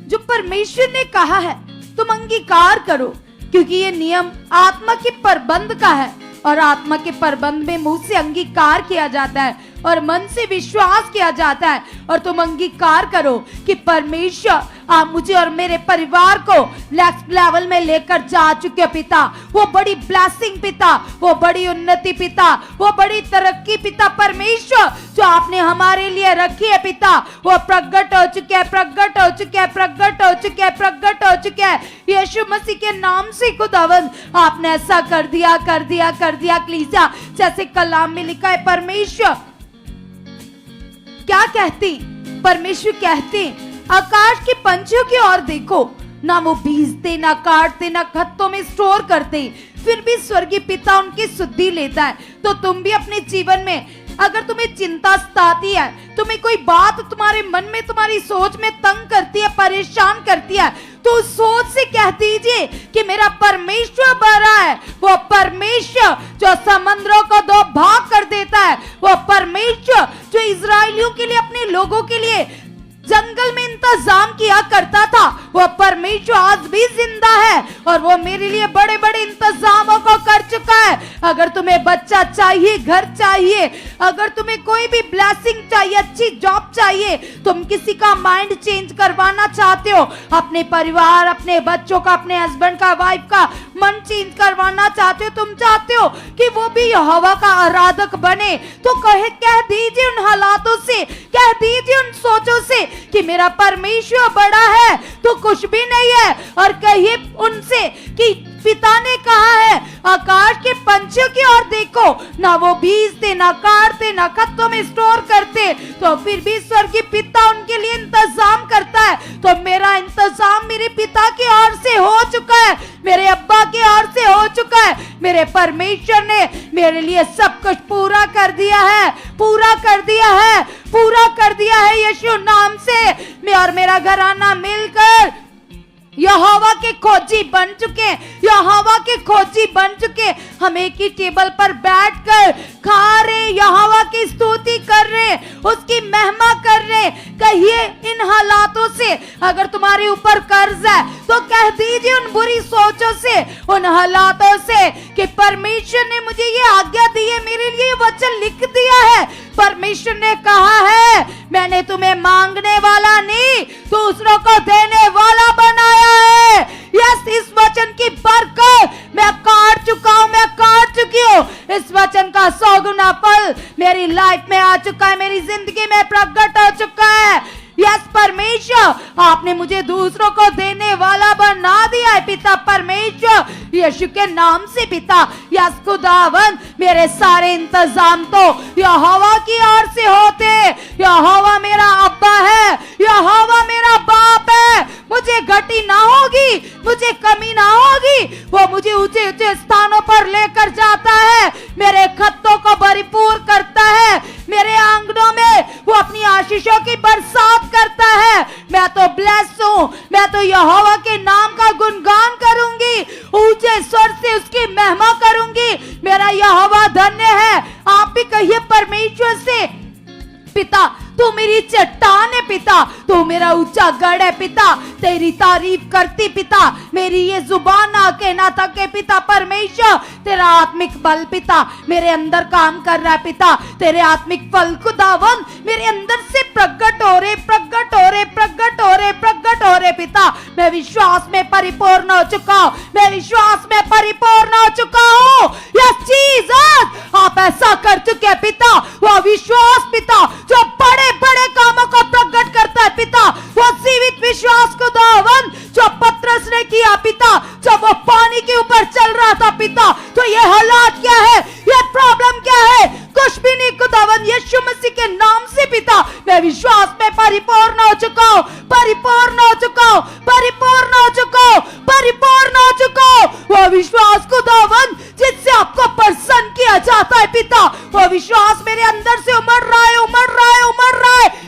जो परमेश्वर ने कहा है तुम अंगीकार करो, क्योंकि ये नियम आत्मा के प्रबंध का है और आत्मा के प्रबंध में मुंह से अंगीकार किया जाता है और मन से विश्वास किया जाता है। और तुम अंगीकार करो कि परमेश्वर आप मुझे और मेरे परिवार को नेक्स्ट लेवल में लेकर जा चुके पिता। वो बड़ी ब्लेसिंग पिता, वो बड़ी उन्नति पिता, वो बड़ी तरक्की पिता परमेश्वर जो आपने हमारे लिए रखी है पिता, वो प्रकट हो चुके हैं, प्रकट हो चुके हैं, प्रकट हो चुके हैं, प्रकट हो चुके हैं। यीशु मसीह के नाम से खुदावंद आपने ऐसा कर दिया, कर दिया, कर दिया। कलीसिया जैसे कलाम में लिखा है, परमेश्वर क्या कहती? परमेश्वर कहते आकाश के पंछियों की ओर देखो, ना वो बीजते, ना काटते, ना खत्तों में स्टोर करते, फिर भी स्वर्गीय पिता उनकी सुधि लेता है। तो तुम भी अपने जीवन में अगर तुम्हें चिंता सताती है, तुम्हें कोई बात तुम्हारे मन में, तुम्हारी सोच में तंग करती है, परेशान करती है, तो उस सोच से कह दीजिए कि मेरा परमेश्वर बड़ा है। वो परमेश्वर जो समंदरों को दो भाग कर देता है, वो परमेश्वर जो इजरायलियों के लिए, अपने लोगों के लिए जंगल में इंतजाम किया करता था, वो परमेश्वर आज भी जिंदा है और वो मेरे लिए बड़े बड़े इंतजामों को कर चुका है। अगर तुम्हें बच्चा चाहिए, घर चाहिए, अगर तुम्हें कोई भी ब्लेसिंग चाहिए, अच्छी जॉब चाहिए, तुम किसी का माइंड चेंज करवाना चाहते हो, अपने परिवार, अपने बच्चों का, अपने हस्बैंड का, वाइफ का मन चेंज करवाना चाहते हो, तुम चाहते हो कि वो भी यहोवा का आराधक बने, तो कह दीजिए उन हालातों से, कह दीजिए उन सोचों से कि मेरा परमेश्वर बड़ा है तो कुछ भी नहीं है। और कहिए उनसे कि पिता ने कहा है आकाश के पंछियों की ओर देखो, ना वो बीजते, ना काटते, ना खत्तों में स्टोर करते, तो फिर भी स्वर्गीय पिता उनके लिए इंतजाम करता है। तो मेरा इंतजाम मेरे पिता की ओर से हो चुका है, मेरे अब्बा की ओर से हो चुका है। मेरे परमेश्वर ने मेरे लिए सब कुछ पूरा कर दिया है, पूरा कर दिया है, पूरा कर दिया है। यीशु नाम से मैं और मेरा घराना मिलकर यहोवा के खोजी बन चुके, यहोवा के खोजी बन चुके। हम एक ही टेबल पर बैठकर खा रहे, यहोवा की स्तुति कर रहे, उसकी महिमा कर रहे। कहिए इन हालातों से, अगर तुम्हारे ऊपर कर्ज है तो कह दीजिए उन बुरी सोचों से, उन हालातों से कि परमेश्वर ने मुझे ये आज्ञा दी है, मेरे लिए वचन लिख दिया है। परमेश्वर ने कहा है मैंने तुम्हें मांगने वाला नहीं, दूसरों को देने वाला बनाया है। यस, इस वचन की बरकत मैं काट चुका हूं, मैं काट चुकी हूं। इस वचन का 100 गुना फल मेरी लाइफ में आ चुका है, मेरी जिंदगी में प्रकट हो चुका है। यस परमेश्वर, आपने मुझे दूसरों को देने वाला बना दिया है पिता परमेश्वर, यीशु के नाम से पिता। यस खुदावन, मेरे सारे इंतजाम तो यहोवा की ओर से होते। यहोवा मेरा अब्बा है, यहोवा मेरा बाप है, मुझे घटी ना होगी, मुझे कमी ना होगी। वो मुझे ऊंचे ऊंचे स्थानों पर लेकर जाता है, मेरे खत्तों को भरपूर करता है, मेरे आंगनों में वो अपनी आशीषों की बरसात करता है। मैं तो ब्लेस हूं, मैं तो यहोवा के नाम का गुणगान करूंगी, ऊंचे स्वर से उसकी महिमा करूंगी। मेरा यहोवा धन्य है। आप भी कहिए परमेश्वर से, पिता तू मेरी चट्टान है पिता, तू मेरा ऊंचा गढ़ है पिता, तेरी तारीफ करती पिता, मेरी ये जुबान ना के ना थके पिता परमेश्वर। तेरा आत्मिक बल पिता मेरे अंदर काम कर रहा है पिता, तेरे आत्मिक फल खुदावन मेरे अंदर से प्रकट हो रहे, प्रकट हो रहे, प्रकट हो रहे, प्रकट हो रहे पिता। मैं विश्वास में परिपूर्ण हो चुका हूं, मैं विश्वास में परिपूर्ण हो चुका हूं। यस जीसस, आप ऐसा कर चुके पिता, वो विश्वास पिता जो बड़े बड़े कामों को प्रकट करता है पिता, वो जीवित विश्वास को दावन जो पतरस ने किया पिता, जब वो पानी के ऊपर चल रहा था पिता। तो ये हालात क्या है, ये प्रॉब्लम क्या है, कुछ भी नहीं खुदावन, यीशु मसीह के नाम से पिता मैं विश्वास में परिपूर्ण हो चुका हूं, परिपूर्ण हो चुका हूं, परिपूर्ण हो चुका हूं, परिपूर्ण हो चुका हूं। वो विश्वास खुदावन जिससे आपको प्रसन्न किया जाता है पिता, वो विश्वास मेरे अंदर से उमड़ रहा है, उमड़ रहा है, उमड़ रहा है।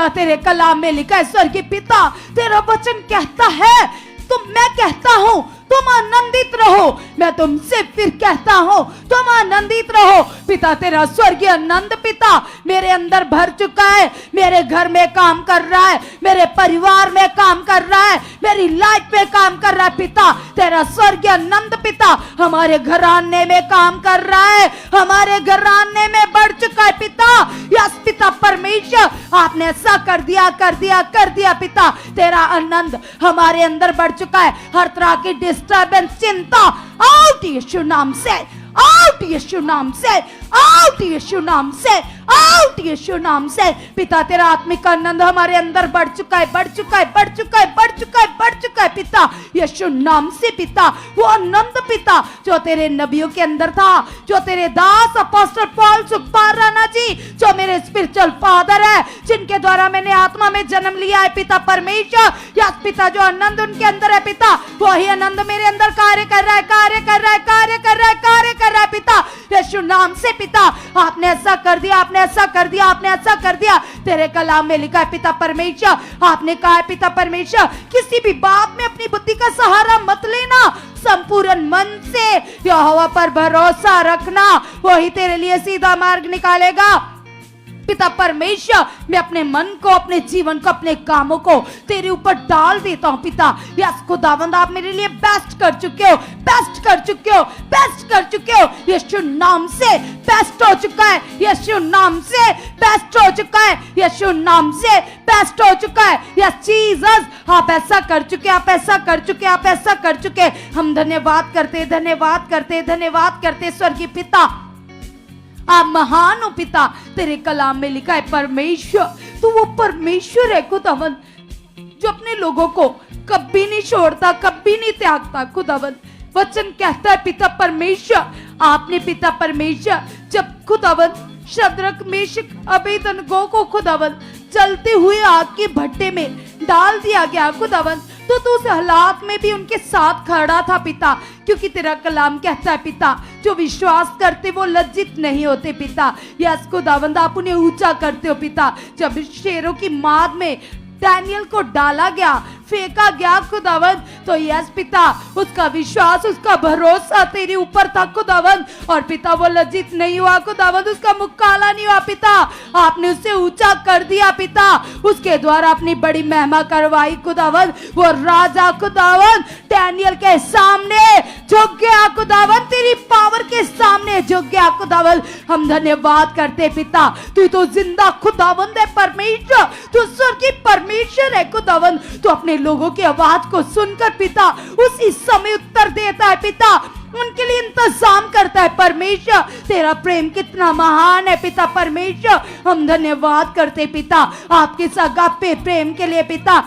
पिता तेरे कलाम में लिखा है स्वर्गीय पिता तेरा वचन कहता है मैं कहता हूं तुम आनंदित रहो, मैं तुमसे फिर कहता हूं तुम आनंदित रहो। पिता तेरा स्वर्गीय आनंद पिता मेरे अंदर भर चुका है, मेरे घर में काम कर रहा है, मेरे परिवार में काम कर रहा है, मेरी लाइफ में काम कर रहा है। पिता तेरा स्वर्गीय आनंद पिता हमारे घराने में काम कर रहा है, हमारे घराने में बढ़ चुका है। पिता यस पिता परमेश्वर आपने ऐसा कर दिया पिता, तेरा आनंद हमारे अंदर बढ़ चुका है। हर तरह की डिस्टर्बेंस चिंता आउट यीशु नाम से, आउट यीशु नाम से, आउट यीशु नाम से, आउट यीशु नाम से। पिता तेरा आत्मिक आनंद हमारे अंदर बढ़ चुका है, बढ़ चुका है, बढ़ चुका है, बढ़ चुका है, बढ़ चुका है। पिता यीशु नाम से पिता वो आनंद पिता जो तेरे नबियों के अंदर था, जो तेरे दास अपोस्टल पॉल सुखपाल राणा जी जो मेरे स्पिरिचुअल फादर है, जिनके द्वारा मैंने आत्मा में जन्म लिया है पिता परमेश्वर, यस पिता जो आनंद उनके अंदर है पिता वही आनंद मेरे अंदर कार्य कर रहा है, कार्य कर रहा है, कार्य कर रहा है, कार्य कर रहा है। पिता यीशु नाम से पिता आपने ऐसा कर दिया, आपने ऐसा कर दिया, आपने ऐसा कर दिया। तेरे कलाम में लिखा है पिता परमेश्वर, आपने कहा है पिता परमेश्वर किसी भी बात में अपनी बुद्धि का सहारा मत लेना, संपूर्ण मन से यहोवा पर भरोसा रखना, वही तेरे लिए सीधा मार्ग निकालेगा। पिता परमेश्वर मैं अपने मन को, अपने जीवन को, अपने कामों को तेरे ऊपर डाल देता हूं पिता। यस खुदावंद आप मेरे लिए बेस्ट कर चुके हो, बेस्ट कर चुके हो, बेस्ट कर चुके हो। यीशु नाम से बेस्ट हो चुका है, यीशु नाम से बेस्ट हो चुका है, यीशु नाम से बेस्ट हो चुका है। यस जीसस आप ऐसा कर चुके, आप ऐसा कर चुके, आप ऐसा कर चुके। हम धन्यवाद करते, धन्यवाद करते, धन्यवाद करते स्वर्गीय पिता आप महान हो पिता। तेरे कलाम में लिखा है परमेश्वर तू वो परमेश्वर है खुदावन जो अपने लोगों को कभी नहीं छोड़ता, कभी नहीं त्यागता। खुदावन वचन कहता है पिता परमेश्वर आपने पिता परमेश्वर जब खुदावन शद्रक मेशक अबेदनगो को खुदावन जलते हुए आग के भट्टे में डाल दिया गया खुदावन, तो तू उस हालात में भी उनके साथ खड़ा था पिता, क्योंकि तेरा कलाम कहता है पिता जो विश्वास करते वो लज्जित नहीं होते पिता। यस खुदावंद आप उन्हें ऊंचा करते हो पिता। जब शेरों की माद में डैनियल को डाला गया, फेंका गया खुदावंद, तो यस पिता उसका विश्वास, उसका भरोसा तेरे ऊपर था खुदावंद, और पिता वो लज्जित नहीं हुआ खुदावंद, उसका मुख काला नहीं हुआ पिता। आपने उसे ऊंचा कर दिया पिता, उसके द्वारा अपनी बड़ी महिमा करवाई खुदावंद। वो राजा खुदावंद डैनियल के सामने झुक गया खुदावंद, तेरी पावर के सामने झुक गया खुदावंद। हम धन्यवाद करते पिता, तू तो जिंदा खुदावंद है परमेश्वर, तू स्वर्गीय परमेश्वर है खुदावंद। तू अपने लोगों की आवाज को सुनकर पिता उसी समय उत्तर देता है पिता, उनके लिए इंतजाम करता है परमेश्वर। तेरा प्रेम कितना महान है पिता परमेश्वर। हम धन्यवाद करते पिता आपके इस अगापे प्रेम के लिए पिता।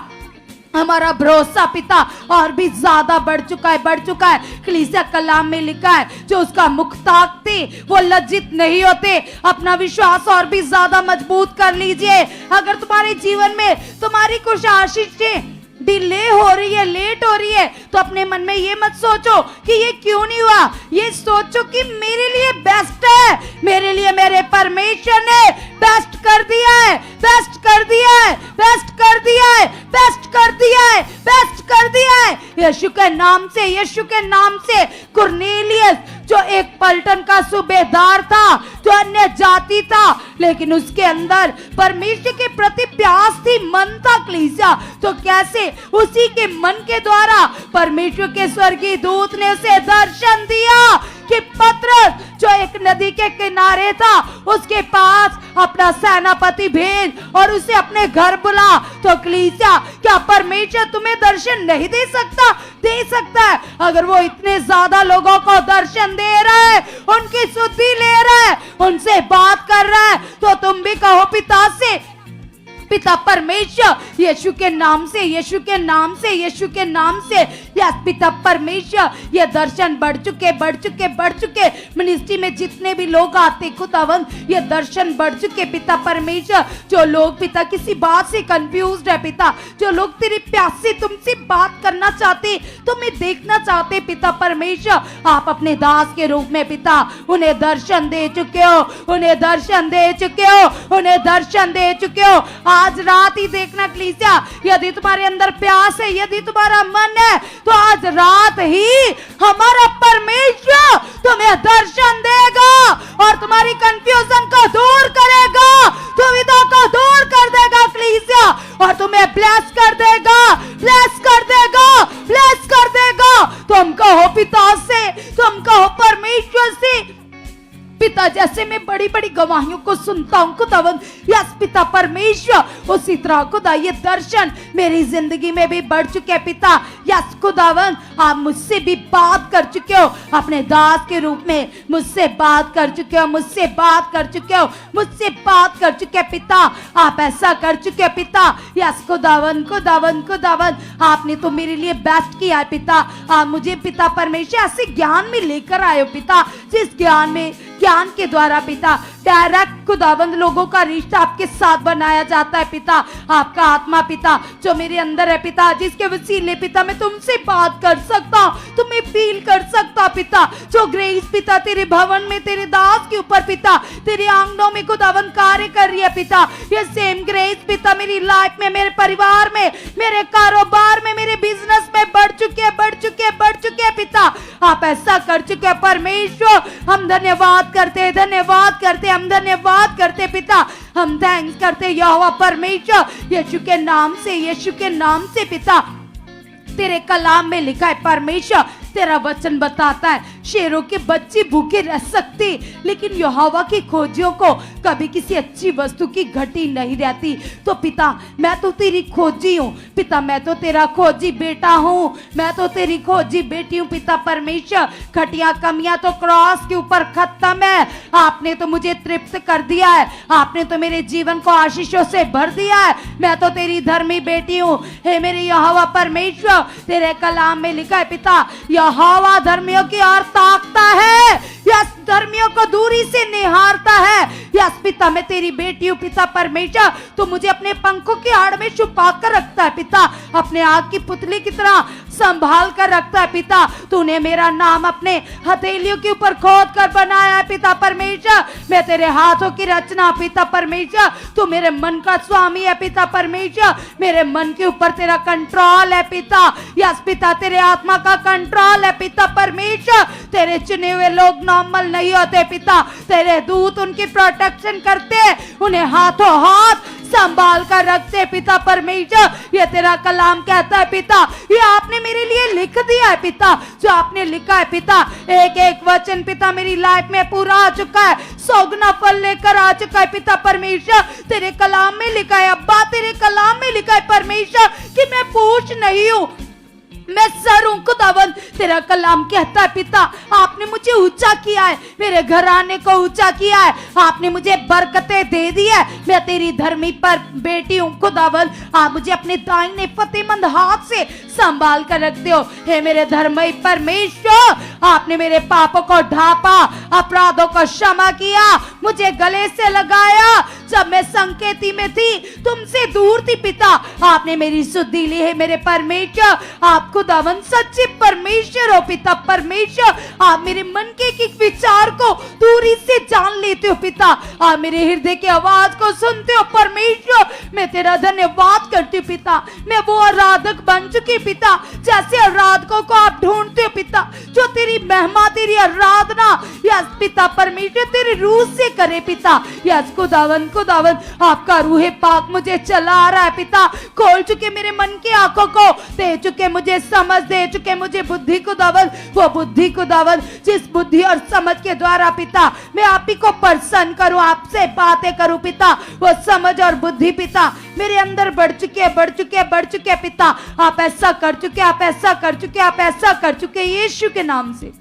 हमारा भरोसा पिता और भी ज्यादा बढ़ चुका है, बढ़ चुका है। कलीसिया कलाम में लिखा है जो उसका मुख ताकते वो लज्जित नहीं होते। अपना विश्वास और भी ज्यादा मजबूत कर लीजिए। अगर तुम्हारे जीवन में तुम्हारी कुछ आशीषें डिले हो रही है, लेट हो रही है, तो अपने मन में ये मत सोचो कि ये क्यों नहीं हुआ, ये सोचो कि मेरे लिए बेस्ट है, मेरे लिए मेरे परमेश्वर ने बेस्ट कर दिया है, बेस्ट कर दिया है, बेस्ट कर दिया है, बेस्ट कर दिया है, बेस्ट कर दिया है। यीशु के नाम से, यीशु के नाम से कुरनेलियस जो एक पलटन का सूबेदार था, जो अन्य जाति था, लेकिन उसके अंदर परमेश्वर के प्रति प्यास थी, मन था कलीसिया, तो कैसे उसी के मन के द्वारा परमेश्वर के स्वर्गीय दूत ने उसे दर्शन दिया कि पतरस जो एक नदी के किनारे था उसके पास अपना सेनापति भेज और उसे अपने घर बुला। तो कलीसिया क्या परमेश्वर तुम्हें दर्शन नहीं दे सकता? दे सकता है। अगर वो इतने ज्यादा लोगों को दर्शन दे रहा है, उनकी सुधि ले रहा है, उनसे बात कर रहा है, तो तुम भी कहो पिता से, पिता परमेश्वर यीशु के नाम से, यीशु के नाम से, यीशु के नाम से यस पिता परमेश्वर, ये दर्शन बढ़ चुके मिनिस्ट्री में जितने भी लोग आते खुदावन, ये दर्शन बढ़ चुके पिता परमेश्वर। जो लोग पिता किसी बात से कंफ्यूज्ड है पिता, जो लोग तेरे प्यास से तुमसे बात करना चाहते, तुम्हें देखना चाहते पिता परमेश्वर, आप अपने दास के रूप में पिता उन्हें दर्शन दे चुके हो, उन्हें दर्शन दे चुके हो, उन्हें दर्शन दे चुके हो। आज रात ही देखना कलीसिया, यदि तुम्हारे अंदर प्यास है, यदि तुम्हारा मन है, तो आज रात ही हमारा परमेश्वर तुम्हें दर्शन देगा और तुम्हारी कंफ्यूजन को दूर करेगा, दुविधा को दूर कर देगा कलीसिया, और तुम्हें ब्लेस कर देगा, ब्लेस कर देगा, ब्लेस कर देगा। तुम कहो पिता से, तुम कहो परमेश्वर से, पिता जैसे मैं बड़ी बड़ी गवाहियों को सुनता हूं खुदावन, यस पिता परमेश्वर, उसी तरह खुदा ये दर्शन मेरी जिंदगी में भी बढ़ चुके हैं पिता। यस खुदावन, आप मुझसे भी बात कर चुके हो, अपने दास के रूप में मुझसे बात कर चुके हो, मुझसे बात कर चुके हो, मुझसे बात कर चुके हैं पिता। आप ऐसा कर चुके हैं पिता। यस खुदावन, खुदावन, खुदावन, आपने तो मेरे लिए बेस्ट किया है पिता। आप मुझे पिता परमेश्वर ऐसे ज्ञान में लेकर आए हो पिता, जिस ज्ञान के द्वारा पिता डायरेक्ट खुदावंद लोगों का रिश्ता आपके साथ बनाया जाता है पिता। आपका आत्मा पिता जो मेरे अंदर है पिता, जिसके वसीले पिता मैं तुमसे बात कर सकता हूँ, तुम्हें फील कर सकता पिता। जो ग्रेस पिता तेरे भवन में तेरे दास के ऊपर पिता, तेरे आंगनों में खुदावंद कार्य कर रही है पिता, ये सेम ग्रेस पिता मेरी लाइफ में, मेरे परिवार में, मेरे कारोबार में, मेरे बिजनेस में बढ़ चुके हैं पिता। आप ऐसा कर चुके हैं परमेश्वर। हम धन्यवाद करते, धन्यवाद करते, हम धन्यवाद करते पिता, हम थैंक्स करते यहोवा परमेश्वर। यीशु के नाम से, यीशु के नाम से पिता। तेरे कलाम में लिखा है परमेश्वर, तेरा वचन बताता है शेरों के बच्चे भूखे रह सकते, लेकिन यहोवा की खोजियों को कभी किसी अच्छी वस्तु की घटी नहीं रहती। तो पिता मैं तो तेरी खोजी हूँ पिता, मैं तो तेरा खोजी बेटा हूँ, मैं तो तेरी खोजी बेटी हूँ पिता परमेश्वर। घटिया कमियां तो क्रॉस के ऊपर खत्म है। आपने तो मुझे तृप्त कर दिया है, आपने तो मेरे जीवन को आशीषों से भर दिया है। मैं तो तेरी धर्मी बेटी हूँ। हे मेरे यहोवा परमेश्वर, तेरे कलाम में लिखा है पिता, यहोवा धर्मियों की ओर ताकता है, यस धर्मियों को दूरी से निहारता है। यस पिता मैं तेरी बेटी हूँ पिता परमेश्वर, तो मुझे अपने पंखों की आड़ में छुपा कर रखता है पिता, अपने आग की पुतली की तरह संभाल कर रखता है पिता। तूने मेरा नाम अपने हथेलियों के ऊपर खोद कर बनाया है पिता परमेश्वर। मैं तेरे हाथों की रचना पिता परमेश्वर। तू मेरे मन का स्वामी है पिता परमेश्वर। मेरे मन के ऊपर तेरा कंट्रोल है पिता। यस पिता तेरे आत्मा का कंट्रोल है पिता परमेश्वर। तेरे चुने हुए लोग नॉर्मल नहीं होते पिता, तेरे दूत उनकी प्रोटेक्शन करते, उन्हें हाथों हाथ संभाल कर रखते पिता परमेश्वर। ये तेरा कलाम कहता है पिता, ये आपने मेरे लिए लिख दिया है पिता, जो आपने लिखा है पिता। एक एक वचन पिता मेरी लाइफ में पूरा आ चुका है, 100 गुना फल लेकर आ चुका है पिता परमेश्वर। तेरे कलाम में लिखा है अब्बा, तेरे कलाम में लिखा है परमेश्वर कि मैं पूछ नहीं हूँ, मैं सर हूं खुदावन। तेरा कलाम कहता है पिता, आपने मुझे ऊंचा किया है, मेरे घराने को ऊंचा किया है, आपने मुझे बरकतें दे दी है। मैं तेरी धर्मी पर बेटी हूं खुदावन। आप मुझे अपने दाहिने फतेहमंद हाथ से संभाल कर रखते हो। हे मेरे धर्मी परमेश्वर, आपने मेरे पापों को ढांपा, अपराधों को क्षमा किया, मुझे गले से लगाया। जब मैं संकेती में थी, तुमसे दूर थी पिता, आपने मेरी सुधि ली है मेरे परमेश्वर। आप खुदावन सच्चे परमेश्वर हो पिता परमेश्वर। आप मेरे मन के एक विचार को दूरी से जान लेते हो पिता। आप मेरे हृदय की आवाज को सुनते हो परमेश्वर। मैं तेरा धन्यवाद करती हूँ पिता। मैं वो आराधक बन चुकी पिता, जैसे आराधकों को आप ढूंढते हो पिता, जो तेरी महिमा, तेरी आराधना यस पिता परमेश्वर तेरी रूह से करे पिता। यस खुदावन, खुदावन आपका रूह पाक मुझे चला रहा है पिता। खोल चुके मेरे मन की आंखों को, दे चुके मुझे समझ, दे चुके मुझे बुद्धि खुदावन। वो बुद्धि खुदावन जिस बुद्धि और समझ के द्वारा पिता मैं आप ही को प्रसन्न करूं, आपसे बातें करूं पिता। वो समझ और बुद्धि पिता मेरे अंदर बढ़ चुके हैं, बढ़ चुके हैं, बढ़ चुके हैं पिता। आप ऐसा कर चुके, आप ऐसा कर चुके, आप ऐसा कर चुके यीशु के नाम से।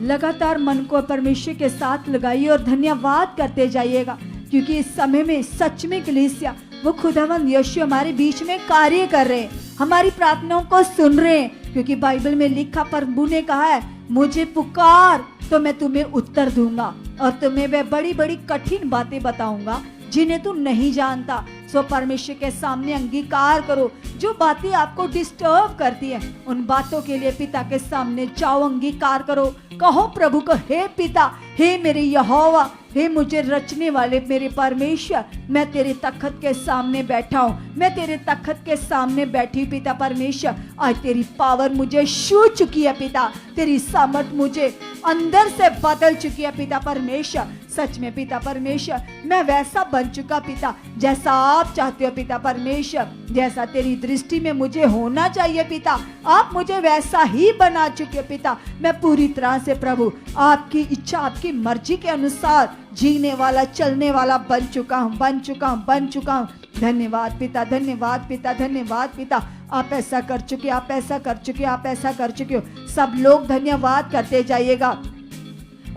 लगातार मन को परमेश्वर के साथ लगाइए और धन्यवाद करते जाइएगा, क्योंकि इस समय में सच में कलीसिया वो खुदावंद यीशु हमारे बीच में कार्य कर रहे हैं। हमारी प्रार्थनाओं को सुन रहे हैं, क्योंकि बाइबल में लिखा, प्रभु ने कहा है, मुझे पुकार तो मैं तुम्हें उत्तर दूंगा और तुम्हें मैं बड़ी बड़ी कठिन बातें बताऊंगा जिन्हें तू नहीं जानता। सो परमेश्वर के सामने अंगीकार करो। जो बातें आपको डिस्टर्ब करती है, उन बातों के लिए पिता के सामने जाओ, अंगीकार करो। कहो प्रभु को, हे पिता, हे मेरे यहोवा, हे मुझे रचने वाले मेरे परमेश्वर, मैं तेरे तख्त के सामने बैठा हूँ, मैं तेरे तख्त के सामने बैठी पिता परमेश्वर। आज तेरी पावर मुझे छू चुकी है पिता, तेरी सामर्थ मुझे अंदर से बदल चुकी है पिता परमेश्वर। सच में पिता परमेश्वर, मैं वैसा बन चुका पिता जैसा आप चाहते हो पिता परमेश्वर, जैसा तेरी दृष्टि में मुझे होना चाहिए पिता, आप मुझे वैसा ही बना चुके हो पिता। मैं पूरी तरह से प्रभु आपकी इच्छा, आपकी मर्जी के अनुसार जीने वाला, चलने वाला बन चुका हूँ। धन्यवाद पिता, धन्यवाद पिता, धन्यवाद पिता। आप ऐसा कर चुके, आप ऐसा कर चुके, आप ऐसा कर चुके हो। सब लोग धन्यवाद करते जाइएगा।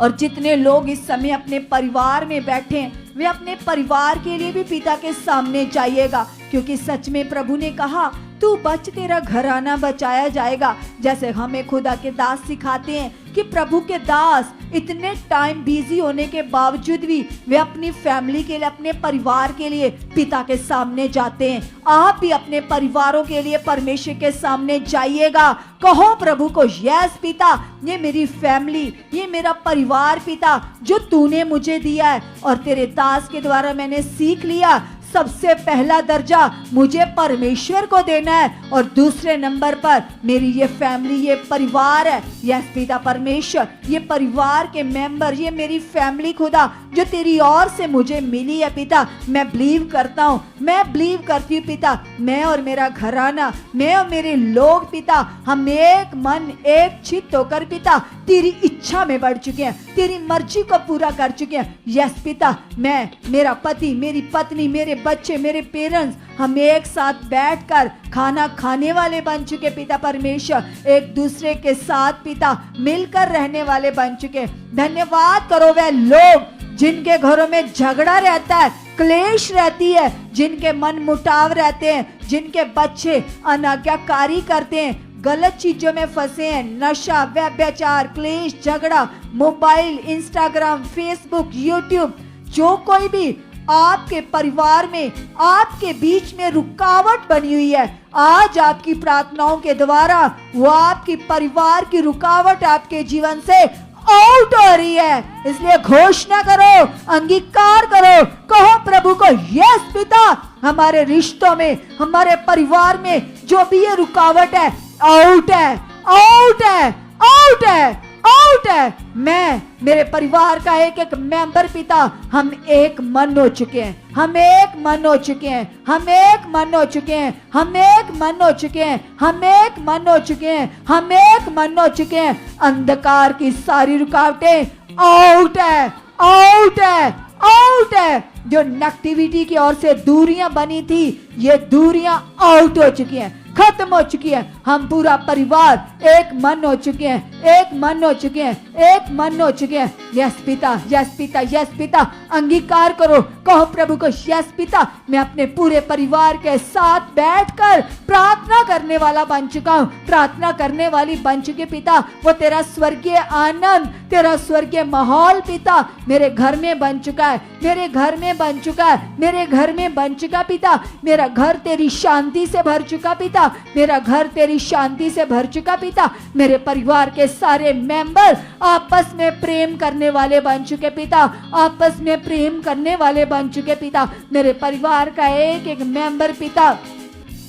और जितने लोग इस समय अपने परिवार में बैठे हैं, वे अपने परिवार के लिए भी पिता के सामने जाइएगा, क्योंकि सच में प्रभु ने कहा, तू बच, तेरा घराना बचाया जाएगा। जैसे हमें खुदा के दास सिखाते हैं कि प्रभु के दास इतने टाइम बिजी होने के बावजूद भी वे अपनी फैमिली के लिए, अपने परिवार के लिए पिता के सामने जाते हैं। आप भी अपने परिवारों के लिए परमेश्वर के सामने जाइएगा। कहो प्रभु को, यस पिता, ये मेरी फैमिली, ये मेरा परिवार पिता, जो तूने मुझे दिया है और तेरे दास के द्वारा मैंने सीख लिया। सबसे पहला दर्जा मुझे परमेश्वर को देना है और दूसरे नंबर पर मेरी ये फैमिली, ये परिवार है। यस पिता परमेश्वर, ये परिवार के मेंबर, ये मेरी फैमिली खुदा जो तेरी ओर से मुझे मिली है पिता। मैं बिलीव करता हूँ, मैं बिलीव करती हूँ पिता, मैं और मेरा घराना, मैं और मेरे लोग पिता, हम एक मन एक चित्त होकर पिता तेरी इच्छा में बढ़ चुके हैं, तेरी मर्जी को पूरा कर चुके हैं। यस पिता, मैं, मेरा पति, मेरी पत्नी, मेरे बच्चे, मेरे पेरेंट्स, हम एक साथ बैठकर खाना खाने वाले बन चुके पिता परमेश्वर। एक दूसरे के साथ पिता मिलकर रहने वाले बन चुके। धन्यवाद करो वह लोग जिनके घरों में झगड़ा रहता है, क्लेश रहती है, जिनके मन मुटाव रहते हैं, जिनके बच्चे अनाज्ञाकारी करते हैं, गलत चीजों में फंसे हैं, नशा, व्यभिचार, क्लेश, झगड़ा, मोबाइल, इंस्टाग्राम, फेसबुक, यूट्यूब, जो कोई भी आपके परिवार में, आपके बीच में रुकावट बनी हुई है, आज आपकी प्रार्थनाओं के द्वारा वो आपकी परिवार की रुकावट आपके जीवन से आउट हो रही है। इसलिए घोषणा करो, अंगीकार करो, कहो प्रभु को, यस पिता, हमारे रिश्तों में, हमारे परिवार में जो भी ये रुकावट है, आउट है, आउट है, आउट है, आउट है। मैं, मेरे परिवार का एक एक मेंबर पिता, हम एक मन हो चुके हैं, हम एक मन हो चुके हैं, हम एक मन हो चुके हैं, हम एक मन हो चुके हैं, हम एक मन हो चुके हैं, हम एक मन हो चुके हैं। अंधकार की सारी रुकावटें आउट है, आउट है, आउट है। जो नेगेटिविटी की ओर से दूरियां बनी थी, ये दूरियां आउट हो चुकी हैं, खत्म हो चुकी है। हम पूरा परिवार एक मन हो चुके हैं, एक मन हो चुके हैं, एक मन हो चुके हैं। यस पिता, यस पिता, यस पिता, अंगीकार करो, कहो प्रभु को, यस पिता, मैं अपने पूरे परिवार के साथ बैठकर प्रार्थना करने वाला बन चुका हूँ, प्रार्थना करने वाली बन चुके पिता। वो तेरा स्वर्गीय आनंद, तेरा स्वर्गीय माहौल पिता मेरे घर में बन चुका है, मेरे घर में बन चुका है, मेरे घर में बन चुका पिता। मेरा घर तेरी शांति से भर चुका पिता, मेरा घर तेरी शांति से भर चुका पिता। मेरे परिवार के सारे मेंबर आपस में प्रेम करने वाले बन चुके पिता, आपस में प्रेम करने वाले बन चुके पिता। मेरे परिवार का एक एक मेंबर पिता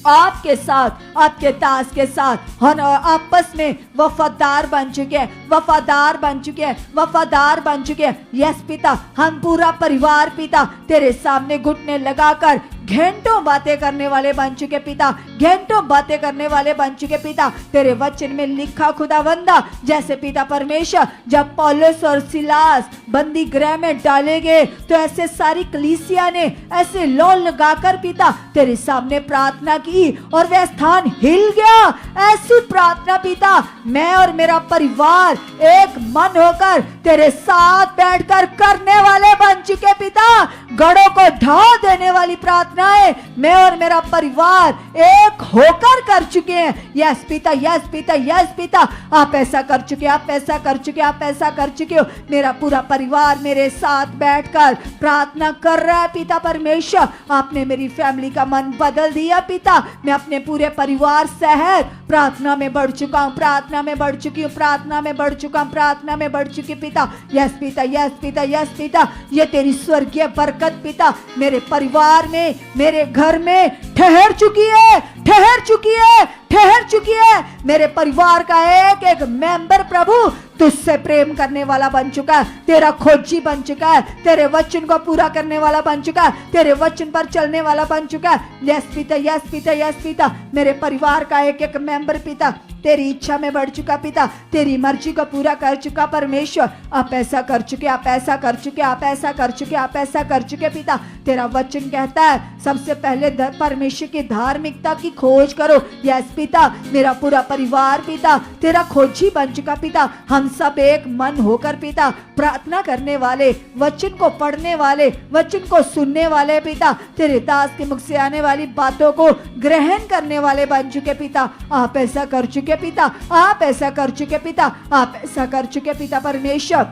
आपके साथ, आपके दास के साथ और आपस में वफादार बन चुके हैं, वफादार बन चुके हैं, वफादार बन चुके हैं। यस पिता, हम पूरा परिवार पिता तेरे सामने घुटने लगाकर घंटों बातें करने वाले बन चुके पिता, घंटों बातें करने वाले बन चुके पिता। तेरे वचन में लिखा खुदावंदा, जैसे पिता परमेश्वर जब पौलुस और सिलास बंदी गृह में डाले गए, तो ऐसे सारी कलीसिया ने ऐसे लोल लगाकर पिता तेरे सामने प्रार्थना की और वह स्थान हिल गया। ऐसी प्रार्थना पिता मैं और मेरा परिवार एक मन होकर तेरे साथ बैठकर करने वाले बन चुके पिता। गढ़ों को ढा देने वाली प्रार्थना प्रार्थनाएं मैं और मेरा परिवार एक होकर कर चुके हैं। यस पिता, यस पिता, यस पिता, आप ऐसा कर चुके, आप ऐसा कर चुके, आप ऐसा कर चुके हो। मेरा पूरा परिवार मेरे साथ बैठकर प्रार्थना कर रहा है पिता परमेश्वर। आपने मेरी फैमिली का मन बदल दिया पिता। मैं अपने पूरे परिवार सहित प्रार्थना में बढ़ चुका हूँ, प्रार्थना में बढ़ चुकी हूँ, प्रार्थना में बढ़ चुका हूँ, प्रार्थना में बढ़ चुकी पिता। यस पिता, यस पिता, यस पिता, ये तेरी स्वर्गीय बरकत पिता मेरे परिवार में, मेरे घर में ठहर चुकी है, ठहर चुकी है, ठहर चुकी है। मेरे परिवार का एक एक मेंबर प्रभु तुझसे प्रेम करने वाला बन चुका है, तेरा खोजी बन चुका है, तेरे वचन को पूरा करने वाला बन चुका है, तेरे वचन पर चलने वाला बन चुका है। यस पिता, यस पिता, यस पिता, मेरे परिवार का एक एक मेंबर पिता तेरी इच्छा में बढ़ चुका पिता, तेरी मर्जी को पूरा कर चुका परमेश्वर। आप ऐसा कर चुके, आप ऐसा कर चुके, आप ऐसा कर चुके, आप ऐसा कर चुके पिता। तेरा वचन कहता है सबसे पहले परमेश्वर की धार्मिकता की खोज करो। यस पिता, मेरा पूरा परिवार पिता तेरा खोजी बन चुका पिता। हम सब एक मन होकर पिता प्रार्थना करने वाले, वचन को पढ़ने वाले, वचन को सुनने वाले पिता, तेरे दास के मुख से आने वाली बातों को ग्रहण करने वाले बन चुके पिता। आप ऐसा कर चुके पिता, आप ऐसा कर चुके पिता, आप ऐसा कर चुके पिता परमेश्वर।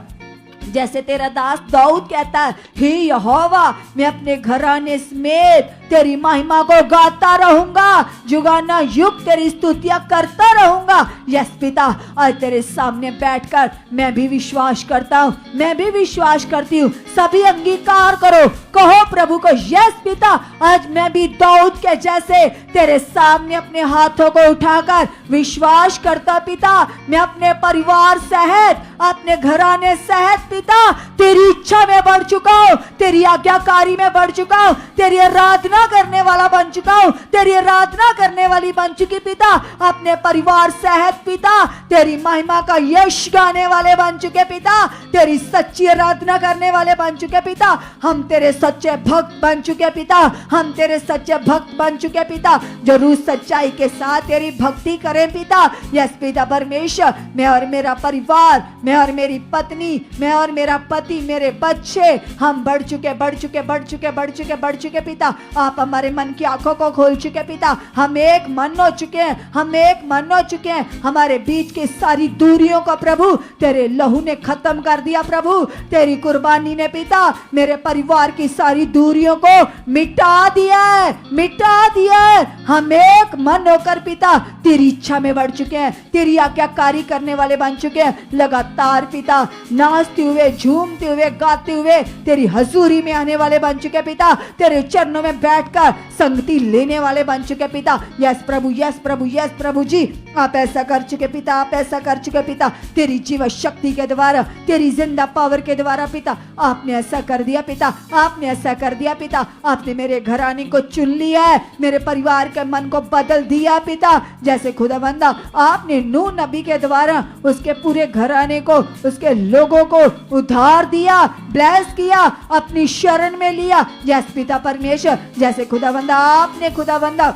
जैसे तेरा दास दाऊद कहता है, हे यहोवा मैं अपने घराने समेत तेरी महिमा को गाता रहूंगा, जुगाना युग तेरी स्तुतियां करता रहूंगा। यस पिता, आज तेरे सामने बैठकर मैं भी विश्वास करता हूँ, मैं भी विश्वास करती हूँ। सभी अंगीकार करो, कहो प्रभु को यस पिता, आज मैं भी दाऊद के जैसे तेरे सामने अपने हाथों को उठाकर विश्वास करता पिता। मैं अपने परिवार सहित, अपने घराने सहित पिता तेरी इच्छा में बढ़ चुका हूँ, तेरी आज्ञाकारी में बढ़ चुका हूँ, तेरी आराधना करने वाला बन चुका हूँ, तेरी आराधना करने वाली बन चुकी पिता। अपने परिवार सहित पिता तेरी महिमा का यश गाने वाले बन चुके पिता, तेरी सच्ची आराधना करने वाले बन चुके पिता। हम तेरे सच्चे भक्त बन चुके पिता, हम तेरे सच्चे भक्त बन चुके पिता, जरूर सच्चाई के साथ तेरी भक्ति करें पिता। यस पिता परमेश्वर, मैं और मेरा परिवार, मैं और मेरी पत्नी, मैं और मेरा पति, मेरे बच्चे, हम बढ़ चुके, बढ़ चुके, बढ़ चुके, बढ़ चुके, बढ़ चुके पिता। आप हमारे मन की आंखों को खोल चुके पिता। हम एक मन हो चुके हैं, हम एक मन हो चुके हैं। हमारे बीच की सारी दूरियों को प्रभु तेरे लहू ने खत्म कर दिया प्रभु, तेरी कुर्बानी ने पिता मेरे परिवार की सारी दूरियों को मिटा दिया है, मिटा दिया है। हम एक मन होकर पिता तेरी इच्छा में बढ़ चुके हैं, तेरी आज्ञाकारी करने वाले बन चुके हैं। लगातार पिता नाचते हुए, झूमते हुए, गाते हुए तेरी हजूरी में आने वाले बन चुके पिता, तेरे चरणों में बैठकर संगति लेने वाले बन चुके पिता। यस प्रभु, यस प्रभु, यस प्रभु जी, आप ऐसा कर चुके पिता, आप ऐसा कर चुके पिता। तेरी जीवन शक्ति के द्वारा, तेरी जिंदा पावर के द्वारा पिता आपने ऐसा कर दिया पिता, आपने ऐसा कर दिया पिता। आपने मेरे घराने को चुन लिया है, मेरे परिवार के मन को बदल दिया पिता। जैसे खुदावंदा आपने नूह नबी के द्वारा उसके पूरे घराने को, उसके लोगों को उधार दिया, ब्लेस किया, अपनी शरण में लिया। यस पिता परमेश्वर, जैसे खुदावंदा आपने खुदावंदा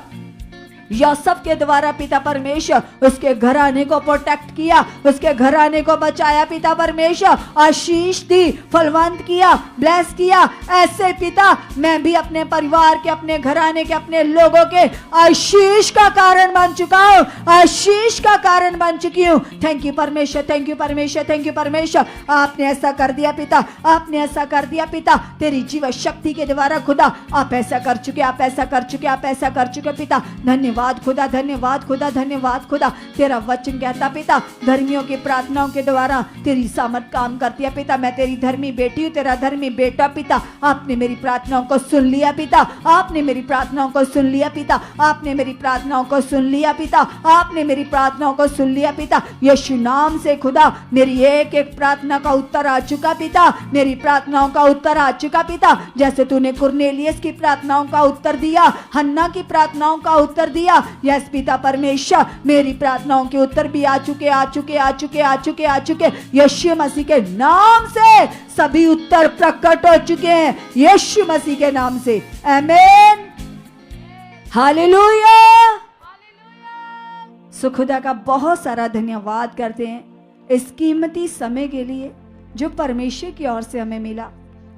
यूसुफ के द्वारा पिता परमेश्वर उसके घराने को प्रोटेक्ट किया, उसके घराने को बचाया पिता परमेश्वर, आशीष दी, फलवंत किया, ब्लेस किया। ऐसे पिता मैं भी अपने परिवार के, अपने घराने के, अपने लोगों के आशीष का कारण बन चुका हूँ, आशीष का कारण बन चुकी हूँ। थैंक यू परमेश्वर, थैंक यू परमेश्वर, थैंक यू परमेश्वर। आपने ऐसा कर दिया पिता, आपने ऐसा कर दिया पिता। तेरी जीवन शक्ति के द्वारा खुदा आप ऐसा कर चुके, आप ऐसा कर चुके, आप ऐसा कर चुके पिता। धन्यवाद खुदा, धन्यवाद खुदा, धन्यवाद खुदा। तेरा वचन कहता पिता धर्मियों की प्रार्थनाओं के द्वारा तेरी सामर्थ काम करती है पिता। मैं तेरी धर्मी बेटी हूँ, तेरा धर्मी बेटा पिता। आपने मेरी प्रार्थनाओं को सुन लिया पिता, आपने मेरी प्रार्थनाओं को सुन लिया पिता, आपने मेरी प्रार्थनाओं को सुन लिया पिता, आपने मेरी प्रार्थनाओं को सुन लिया पिता। यीशु नाम से खुदा मेरी एक एक प्रार्थना का उत्तर आ चुका पिता, मेरी प्रार्थनाओं का उत्तर आ चुका पिता। जैसे तूने कुरनेलियस की प्रार्थनाओं का उत्तर दिया, हन्ना की प्रार्थनाओं का उत्तर दिया। यस पिता परमेश्वर, मेरी प्रार्थनाओं के उत्तर भी आ चुके, आ चुके, आ चुके, आ चुके, आ चुके। यीशु मसीह के नाम से सभी उत्तर प्रकट हो चुके हैं, यीशु मसीह के नाम से। आमीन, हालेलुया। सो खुदा का बहुत सारा धन्यवाद करते हैं इस कीमती समय के लिए जो परमेश्वर की ओर से हमें मिला,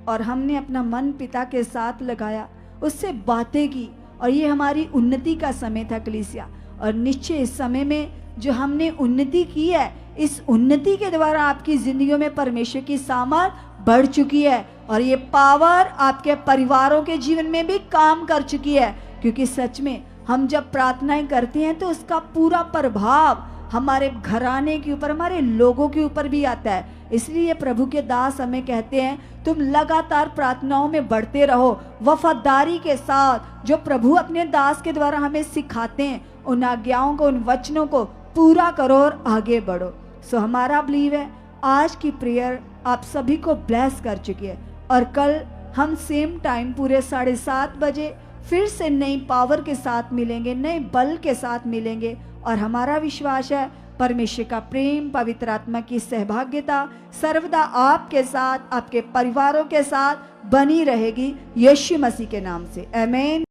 और हमने अपना मन पिता के साथ लगाया उससे बातें की, और ये हमारी उन्नति का समय था कलीसिया। और निश्चय इस समय में जो हमने उन्नति की है, इस उन्नति के द्वारा आपकी जिंदगियों में परमेश्वर की सामर्थ बढ़ चुकी है, और ये पावर आपके परिवारों के जीवन में भी काम कर चुकी है। क्योंकि सच में हम जब प्रार्थनाएं करते हैं तो उसका पूरा प्रभाव हमारे घराने के ऊपर, हमारे लोगों के ऊपर भी आता है। इसलिए प्रभु के दास हमें कहते हैं, तुम लगातार प्रार्थनाओं में बढ़ते रहो, वफादारी के साथ जो प्रभु अपने दास के द्वारा हमें सिखाते हैं, उन आज्ञाओं को, उन वचनों को पूरा करो और आगे बढ़ो। सो हमारा बिलीव है आज की प्रेयर आप सभी को ब्लेस कर चुकी है, और कल हम सेम टाइम पूरे 7:30 बजे फिर से नई पावर के साथ मिलेंगे, नए बल के साथ मिलेंगे। और हमारा विश्वास है परमेश्वर का प्रेम, पवित्र आत्मा की सहभागिता सर्वदा आपके साथ, आपके परिवारों के साथ बनी रहेगी, यीशु मसीह के नाम से, आमीन।